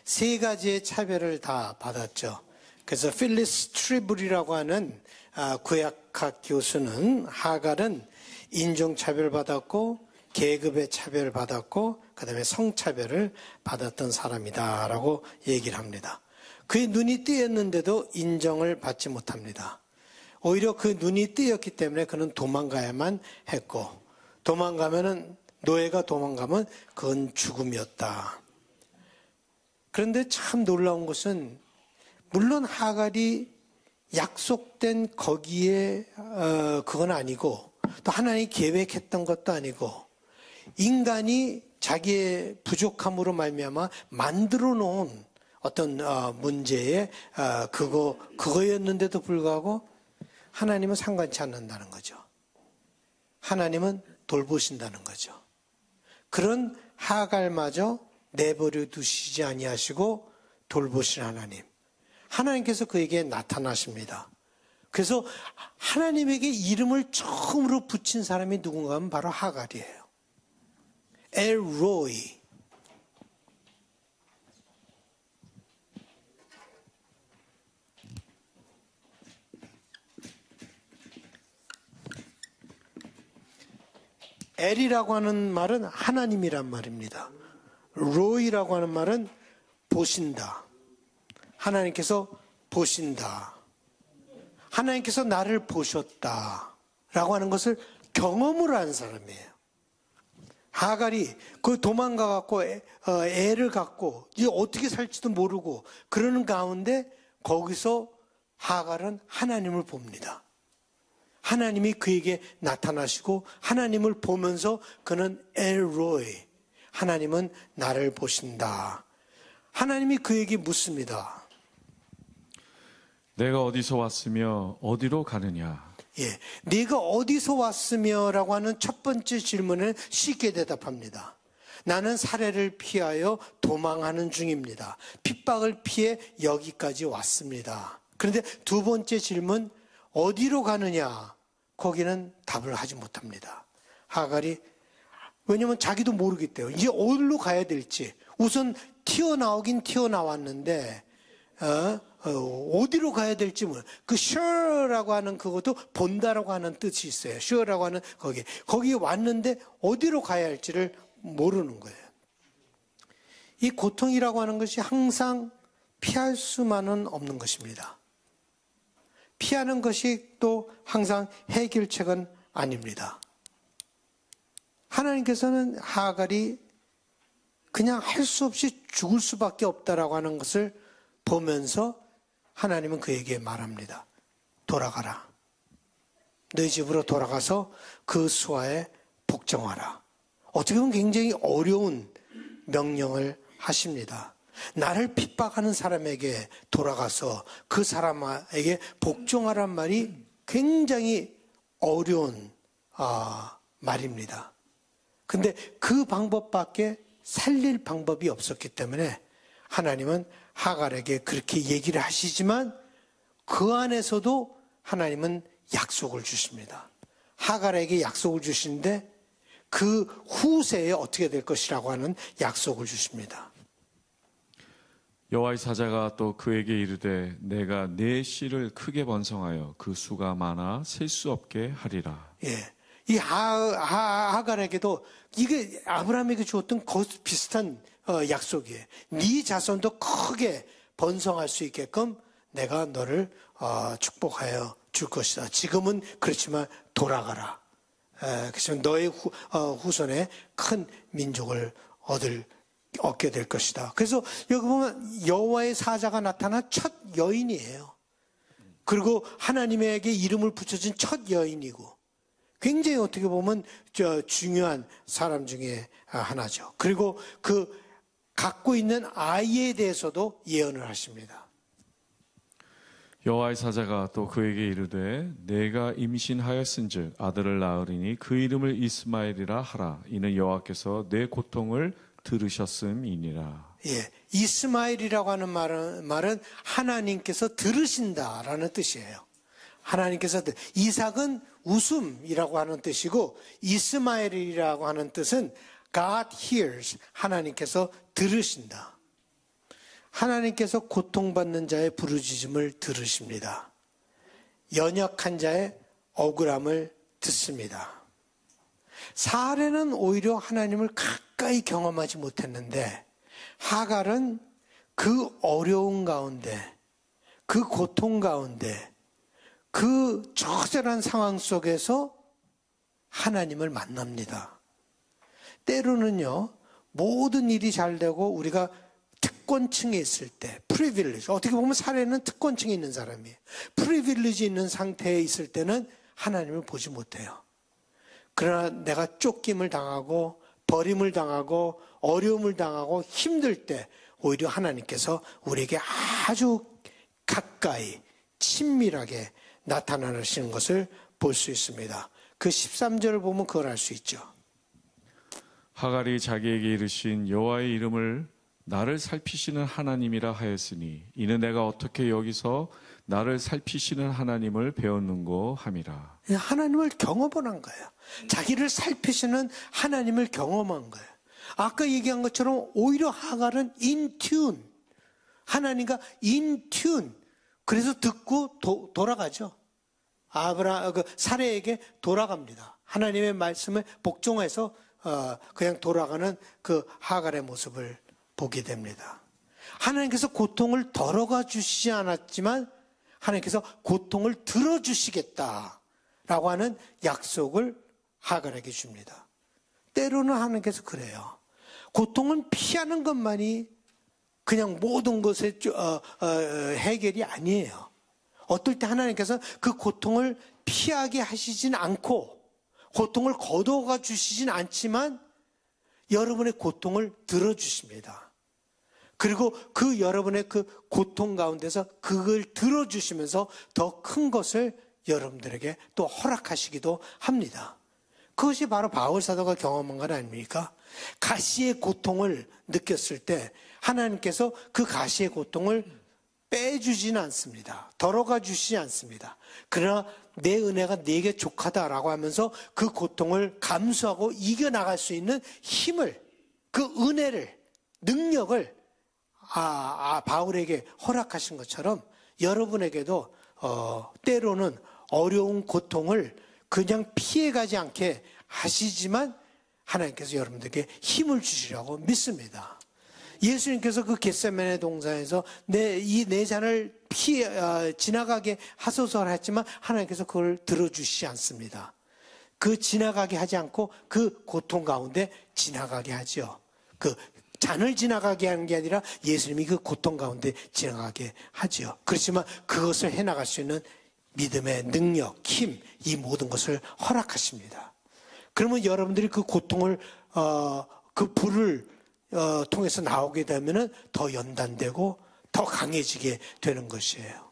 세 가지의 차별을 다 받았죠. 그래서 필리스 트리블이라고 하는 구약학 교수는 하갈은 인종차별을 받았고 계급의 차별을 받았고 그다음에 성차별을 받았던 사람이다라고 얘기를 합니다. 그의 눈이 뜨였는데도 인정을 받지 못합니다. 오히려 그 눈이 뜨였기 때문에 그는 도망가야만 했고 노예가 도망가면 그건 죽음이었다. 그런데 참 놀라운 것은 물론 하갈이 약속된 거기에 그건 아니고 또 하나님이 계획했던 것도 아니고 인간이 자기의 부족함으로 말미암아 만들어 놓은 어떤 문제에 그거였는데도 불구하고 하나님은 상관치 않는다는 거죠. 하나님은 돌보신다는 거죠. 그런 하갈마저 내버려 두시지 아니하시고 돌보신 하나님. 하나님께서 그에게 나타나십니다. 그래서 하나님에게 이름을 처음으로 붙인 사람이 누군가 하면 바로 하갈이에요. 엘로이. 엘이라고 하는 말은 하나님이란 말입니다. 로이라고 하는 말은 보신다. 하나님께서 보신다. 하나님께서 나를 보셨다. 라고 하는 것을 경험으로 한 사람이에요. 하갈이 그 도망가갖고 애를 갖고 이제 어떻게 살지도 모르고 그러는 가운데 거기서 하갈은 하나님을 봅니다. 하나님이 그에게 나타나시고 하나님을 보면서 그는 엘로이, 하나님은 나를 보신다. 하나님이 그에게 묻습니다. 내가 어디서 왔으며 어디로 가느냐? 예, 네가 어디서 왔으며라고 하는 첫 번째 질문에 쉽게 대답합니다. 나는 살해를 피하여 도망하는 중입니다. 핍박을 피해 여기까지 왔습니다. 그런데 두 번째 질문, 어디로 가느냐? 거기는 답을 하지 못합니다. 하갈이 왜냐면 자기도 모르겠대요. 이제 어디로 가야 될지. 우선 튀어나오긴 튀어나왔는데 어디로 가야 될지 모르. 그 sure라고 하는 그것도 본다라고 하는 뜻이 있어요. sure라고 하는 거기 왔는데 어디로 가야 할지를 모르는 거예요. 이 고통이라고 하는 것이 항상 피할 수만은 없는 것입니다. 피하는 것이 또 항상 해결책은 아닙니다. 하나님께서는 하갈이 그냥 할 수 없이 죽을 수밖에 없다라고 하는 것을 보면서 하나님은 그에게 말합니다. 돌아가라. 너희 집으로 돌아가서 그 수하에 복종하라. 어떻게 보면 굉장히 어려운 명령을 하십니다. 나를 핍박하는 사람에게 돌아가서 그 사람에게 복종하란 말이 굉장히 어려운 말입니다. 근데 그 방법밖에 살릴 방법이 없었기 때문에 하나님은 하갈에게 그렇게 얘기를 하시지만 그 안에서도 하나님은 약속을 주십니다. 하갈에게 약속을 주시는데 그 후세에 어떻게 될 것이라고 하는 약속을 주십니다. 여호와의 사자가 또 그에게 이르되 내가 네 씨를 크게 번성하여 그 수가 많아 셀 수 없게 하리라. 예. 이 하갈에게도 이게 아브라함에게 주었던 비슷한 약속이에요. 네 자손도 크게 번성할 수 있게끔 내가 너를 축복하여 줄 것이다. 지금은 그렇지만 돌아가라. 그래서 너의 후손에 큰 민족을 얻게 될 것이다. 그래서 여기 보면 여호와의 사자가 나타난 첫 여인이에요. 그리고 하나님에게 이름을 붙여진 첫 여인이고 굉장히 어떻게 보면 중요한 사람 중에 하나죠. 그리고 그 갖고 있는 아이에 대해서도 예언을 하십니다. 여호와의 사자가 또 그에게 이르되 내가 임신하였은즉 아들을 낳으리니 그 이름을 이스마엘이라 하라. 이는 여호와께서 내 고통을 들으셨음이니라. 예, 이스마엘이라고 하는 말은 하나님께서 들으신다라는 뜻이에요. 하나님께서 이삭은 웃음이라고 하는 뜻이고 이스마엘이라고 하는 뜻은 God hears, 하나님께서 들으신다. 하나님께서 고통받는 자의 부르짖음을 들으십니다. 연약한 자의 억울함을 듣습니다. 사레는 오히려 하나님을 가까이 경험하지 못했는데 하갈은 그 어려운 가운데, 그 고통 가운데, 그 처절한 상황 속에서 하나님을 만납니다. 때로는요, 모든 일이 잘 되고 우리가 특권층에 있을 때, 프리빌리지, 어떻게 보면 사례는 특권층에 있는 사람이에요. 프리빌리지 있는 상태에 있을 때는 하나님을 보지 못해요. 그러나 내가 쫓김을 당하고 버림을 당하고 어려움을 당하고 힘들 때 오히려 하나님께서 우리에게 아주 가까이 친밀하게 나타나시는 것을 볼 수 있습니다. 그 13절을 보면 그걸 알 수 있죠. 하갈이 자기에게 이르신 여호와의 이름을 나를 살피시는 하나님이라 하였으니 이는 내가 어떻게 여기서 나를 살피시는 하나님을 배웠는고 함이라. 하나님을 경험한 거예요. 자기를 살피시는 하나님을 경험한 거예요. 아까 얘기한 것처럼 오히려 하갈은 in tune, 하나님과 in tune, 그래서 듣고 돌아가죠. 사레에게 돌아갑니다. 하나님의 말씀을 복종해서 그냥 돌아가는 그 하갈의 모습을 보게 됩니다. 하나님께서 고통을 덜어가 주시지 않았지만 하나님께서 고통을 들어주시겠다라고 하는 약속을 하갈에게 줍니다. 때로는 하나님께서 그래요. 고통은 피하는 것만이 그냥 모든 것의 해결이 아니에요. 어떨 때 하나님께서 그 고통을 피하게 하시진 않고 고통을 거둬가 주시진 않지만 여러분의 고통을 들어주십니다. 그리고 그 여러분의 그 고통 가운데서 그걸 들어주시면서 더 큰 것을 여러분들에게 또 허락하시기도 합니다. 그것이 바로 바울 사도가 경험한 건 아닙니까? 가시의 고통을 느꼈을 때 하나님께서 그 가시의 고통을 빼주지는 않습니다. 덜어가 주시지 않습니다. 그러나 내 은혜가 내게 족하다라고 하면서 그 고통을 감수하고 이겨나갈 수 있는 힘을, 그 은혜를, 능력을 바울에게 허락하신 것처럼 여러분에게도 때로는 어려운 고통을 그냥 피해가지 않게 하시지만 하나님께서 여러분들에게 힘을 주시라고 믿습니다. 예수님께서 그 겟세마네 동산에서 내 잔을 지나가게 하소서 했지만 하나님께서 그걸 들어주시지 않습니다. 그 지나가게 하지 않고 그 고통 가운데 지나가게 하죠. 그 잔을 지나가게 하는 게 아니라 예수님이 그 고통 가운데 지나가게 하죠. 그렇지만 그것을 해나갈 수 있는 믿음의 능력, 힘, 이 모든 것을 허락하십니다. 그러면 여러분들이 그 고통을 그 불을 통해서 나오게 되면은 더 연단되고 더 강해지게 되는 것이에요.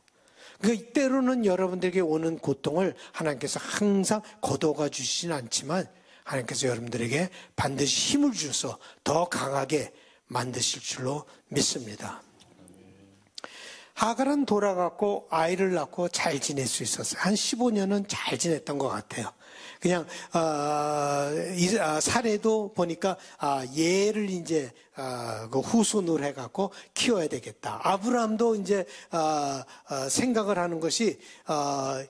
그러니까 때로는 여러분들에게 오는 고통을 하나님께서 항상 걷어가 주시진 않지만 하나님께서 여러분들에게 반드시 힘을 주셔서 더 강하게 만드실 줄로 믿습니다. 하갈은 돌아갔고 아이를 낳고 잘 지낼 수 있었어요. 한 15년은 잘 지냈던 것 같아요. 그냥 사례도 보니까 얘를 이제 그 후손으로 해갖고 키워야 되겠다. 아브라함도 이제 생각을 하는 것이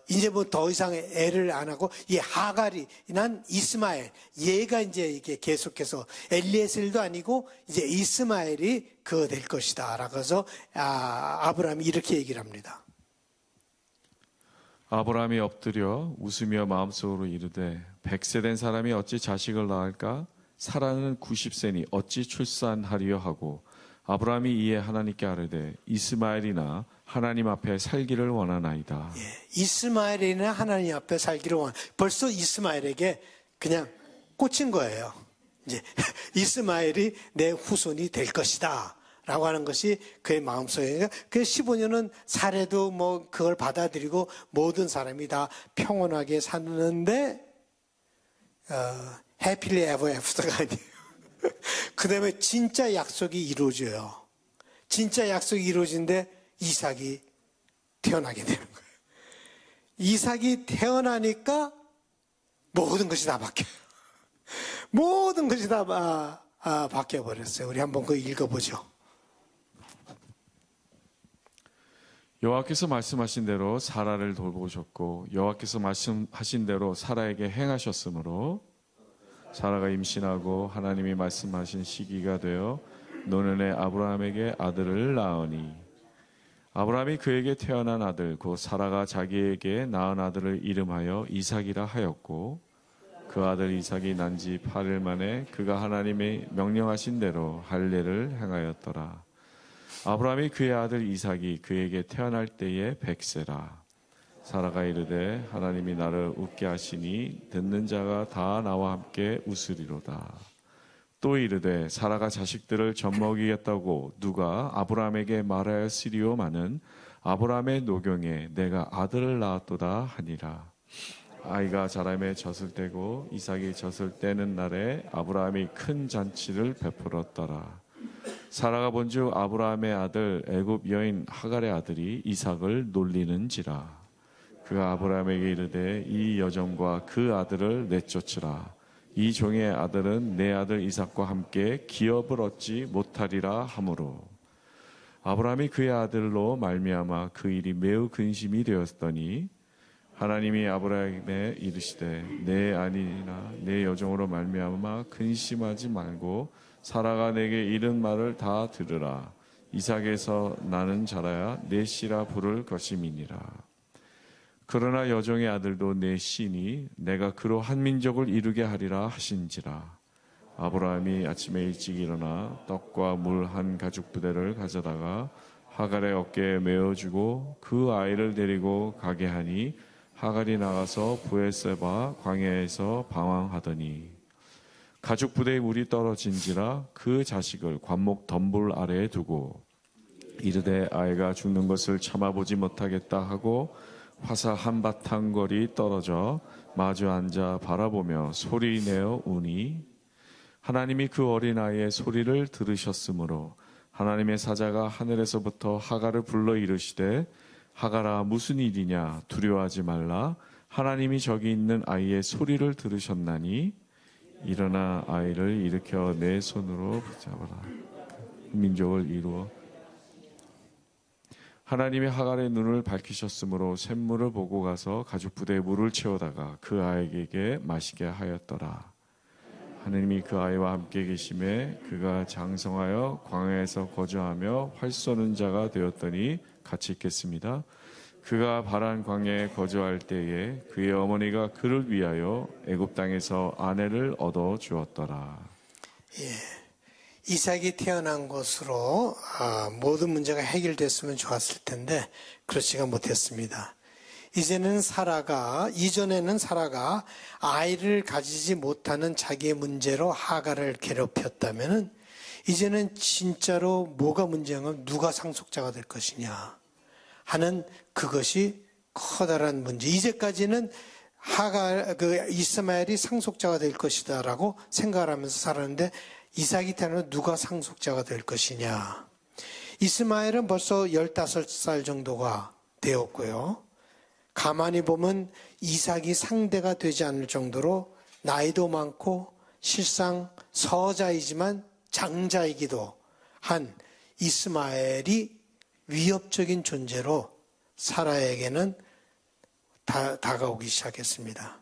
이제 뭐 더 이상 애를 안 하고 이 하갈이 난 이스마엘 얘가 이제 이게 계속해서 엘리에셀도 아니고 이제 이스마엘이 그거 될 것이다라고 해서 아브라함이 이렇게 얘기를 합니다. 아브라함이 엎드려 웃으며 마음속으로 이르되 100세 된 사람이 어찌 자식을 낳을까? 사라는 90세니 어찌 출산하리요 하고 아브라함이 이에 하나님께 아뢰되 이스마엘이나 하나님 앞에 살기를 원하나이다. 예, 이스마엘이나 하나님 앞에 살기를 벌써 이스마엘에게 그냥 꽂힌 거예요. 이제 이스마엘이 내 후손이 될 것이다. 라고 하는 것이 그의 마음속에, 그 15년은 사례도 뭐 그걸 받아들이고 모든 사람이 다 평온하게 사는데, happily ever after가 아니에요. 그 다음에 진짜 약속이 이루어져요. 진짜 약속이 이루어진데 이삭이 태어나게 되는 거예요. 이삭이 태어나니까 모든 것이 다 바뀌어요. 모든 것이 다 바뀌어버렸어요. 우리 한번 그거 읽어보죠. 여호와께서 말씀하신 대로 사라를 돌보셨고 여호와께서 말씀하신 대로 사라에게 행하셨으므로 사라가 임신하고 하나님이 말씀하신 시기가 되어 노년에 아브라함에게 아들을 낳으니 아브라함이 그에게 태어난 아들 곧 사라가 자기에게 낳은 아들을 이름하여 이삭이라 하였고 그 아들 이삭이 난 지 8일 만에 그가 하나님의 명령하신 대로 할례를 행하였더라. 아브라함이 그의 아들 이삭이 그에게 태어날 때에 100세라. 사라가 이르되 하나님이 나를 웃게 하시니 듣는 자가 다 나와 함께 웃으리로다. 또 이르되 사라가 자식들을 젖먹이겠다고 누가 아브라함에게 말하였으리오마는 아브라함의 노경에 내가 아들을 낳았도다 하니라. 아이가 자라매 젖을 떼고 이삭이 젖을 떼는 날에 아브라함이 큰 잔치를 베풀었더라. 사라가 본즉 아브라함의 아들 애굽 여인 하갈의 아들이 이삭을 놀리는지라. 그가 아브라함에게 이르되 이 여종과 그 아들을 내쫓으라. 이 종의 아들은 내 아들 이삭과 함께 기업을 얻지 못하리라 하므로 아브라함이 그의 아들로 말미암아 그 일이 매우 근심이 되었더니 하나님이 아브라함에 이르시되 내 아니나 내 여종으로 말미암아 근심하지 말고 사라가 내게 이른 말을 다 들으라. 이삭에서 나는 자라야 내 씨라 부를 것임이니라. 그러나 여종의 아들도 내 씨니 내가 그로 한 민족을 이루게 하리라 하신지라. 아브라함이 아침에 일찍 일어나 떡과 물 한 가죽 부대를 가져다가 하갈의 어깨에 메어주고 그 아이를 데리고 가게 하니 하갈이 나가서 브에세바 광야에서 방황하더니 가죽 부대에 물이 떨어진지라 그 자식을 관목 덤불 아래에 두고 이르되 아이가 죽는 것을 참아보지 못하겠다 하고 화살 한바탕 거리 떨어져 마주 앉아 바라보며 소리내어 우니 하나님이 그 어린아이의 소리를 들으셨으므로 하나님의 사자가 하늘에서부터 하갈을 불러 이르시되 하갈아 무슨 일이냐 두려워하지 말라 하나님이 저기 있는 아이의 소리를 들으셨나니 일어나 아이를 일으켜 내 손으로 붙잡아라 민족을 이루어 하나님이 하갈의 눈을 밝히셨으므로 샘물을 보고 가서 가죽 부대에 물을 채우다가 그 아이에게 마시게 하였더라. 하나님이 그 아이와 함께 계심에 그가 장성하여 광야에서 거주하며 활 쏘는 자가 되었더니 같이 읽겠습니다. 그가 바란 광야에 거주할 때에 그의 어머니가 그를 위하여 애굽 땅에서 아내를 얻어 주었더라. 예. 이삭이 태어난 것으로 모든 문제가 해결됐으면 좋았을 텐데 그렇지가 못했습니다. 이전에는 사라가 아이를 가지지 못하는 자기의 문제로 하갈을 괴롭혔다면 이제는 진짜로 뭐가 문제인가 누가 상속자가 될 것이냐 하는 그것이 커다란 문제. 이제까지는 이스마엘이 상속자가 될 것이다라고 생각을 하면서 살았는데 이삭이 태어나면 누가 상속자가 될 것이냐. 이스마엘은 벌써 15살 정도가 되었고요. 가만히 보면 이삭이 상대가 되지 않을 정도로 나이도 많고 실상 서자이지만 장자이기도 한 이스마엘이 위협적인 존재로 사라에게는 다가오기 시작했습니다.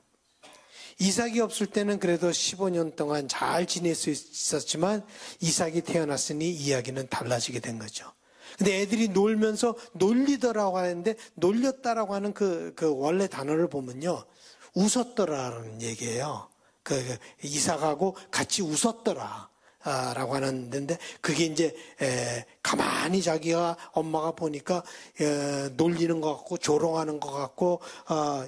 이삭이 없을 때는 그래도 15년 동안 잘 지낼 수 있었지만 이삭이 태어났으니 이야기는 달라지게 된 거죠. 근데 애들이 놀면서 놀리더라고 하는데 놀렸다라고 하는 그 원래 단어를 보면요. 웃었더라라는 얘기예요. 이삭하고 같이 웃었더라. 라고 하는데 그게 이제 가만히 자기가 엄마가 보니까 놀리는 것 같고 조롱하는 것 같고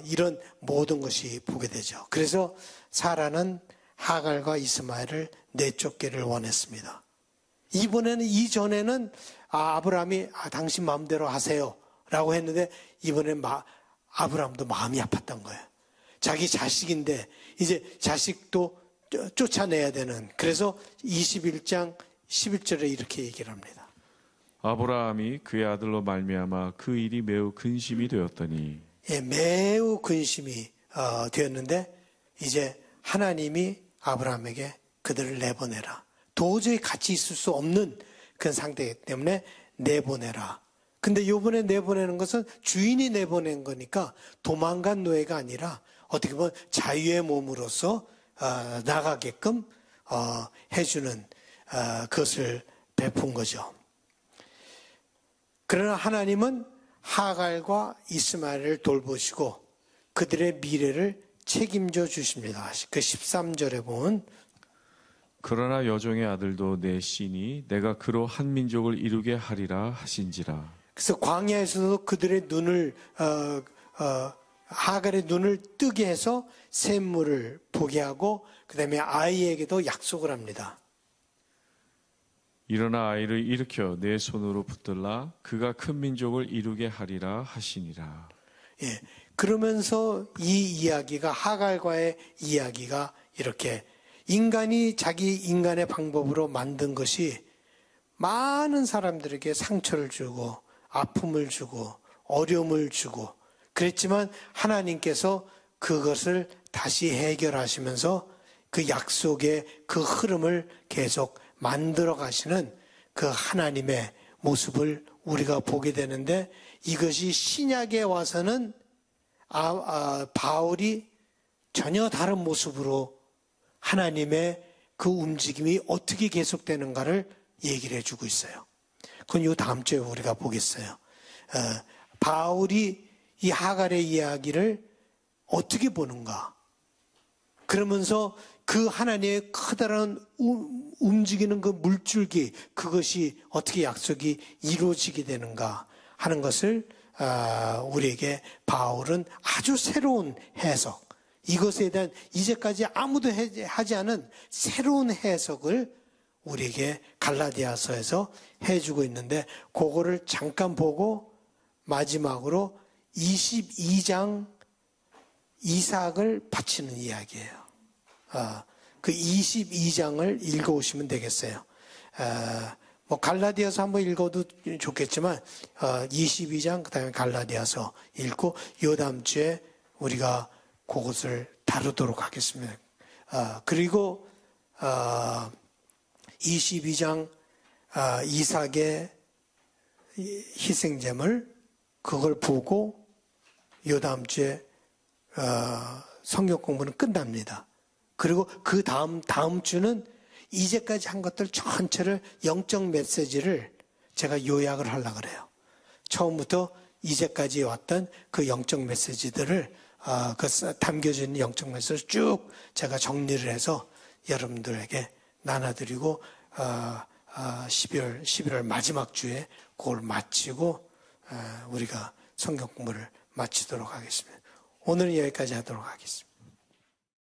이런 모든 것이 보게 되죠. 그래서 사라는 하갈과 이스마엘을 내쫓기를 원했습니다. 이전에는 아브라함이 당신 마음대로 하세요 라고 했는데 이번엔 아브라함도 마음이 아팠던 거예요. 자기 자식인데 이제 자식도 쫓아내야 되는. 그래서 21장 11절에 이렇게 얘기를 합니다. 아브라함이 그의 아들로 말미암아 그 일이 매우 근심이 되었더니 예, 매우 근심이 되었는데 이제 하나님이 아브라함에게 그들을 내보내라. 도저히 같이 있을 수 없는 그런 상태이기 때문에 내보내라. 근데 요번에 내보내는 것은 주인이 내보낸 거니까 도망간 노예가 아니라 어떻게 보면 자유의 몸으로서 나가게끔 해주는 그것을 베푼 거죠. 그러나 하나님은 하갈과 이스마엘을 돌보시고 그들의 미래를 책임져 주십니다. 그 13절에 보면 그러나 여종의 아들도 내 씨니 내가 그로 한 민족을 이루게 하리라 하신지라. 그래서 광야에서도 그들의 눈을 하갈의 눈을 뜨게 해서 샘물을 보게 하고 그 다음에 아이에게도 약속을 합니다. 일어나 아이를 일으켜 내 손으로 붙들라 그가 큰 민족을 이루게 하리라 하시니라. 예, 그러면서 이 이야기가 하갈과의 이야기가 이렇게 인간이 자기 인간의 방법으로 만든 것이 많은 사람들에게 상처를 주고 아픔을 주고 어려움을 주고 그랬지만 하나님께서 그것을 다시 해결하시면서 그 약속의 그 흐름을 계속 만들어 가시는 그 하나님의 모습을 우리가 보게 되는데 이것이 신약에 와서는 바울이 전혀 다른 모습으로 하나님의 그 움직임이 어떻게 계속되는가를 얘기를 해주고 있어요. 그건 요 다음 주에 우리가 보겠어요. 바울이 이 하갈의 이야기를 어떻게 보는가? 그러면서 그 하나님의 커다란 움직이는 그 물줄기 그것이 어떻게 약속이 이루어지게 되는가 하는 것을 우리에게 바울은 아주 새로운 해석 이것에 대한 이제까지 아무도 하지 않은 새로운 해석을 우리에게 갈라디아서에서 해주고 있는데 그거를 잠깐 보고 마지막으로 22장 이삭을 바치는 이야기예요. 그 22장을 읽어오시면 되겠어요. 뭐 갈라디아서 한번 읽어도 좋겠지만 22장 그다음에 갈라디아서 읽고 요 다음 주에 우리가 그것을 다루도록 하겠습니다. 그리고 22장 이삭의 희생제물 그걸 보고 요 다음 주에 성경 공부는 끝납니다. 그리고 그 다음 주는 이제까지 한 것들 전체를 영적 메시지를 제가 요약을 하려고 그래요. 처음부터 이제까지 왔던 그 영적 메시지들을 담겨져 있는 영적 메시지를 쭉 제가 정리를 해서 여러분들에게 나눠드리고 11월 마지막 주에 그걸 마치고 우리가 성경 공부를 마치도록 하겠습니다. 오늘은 여기까지 하도록 하겠습니다.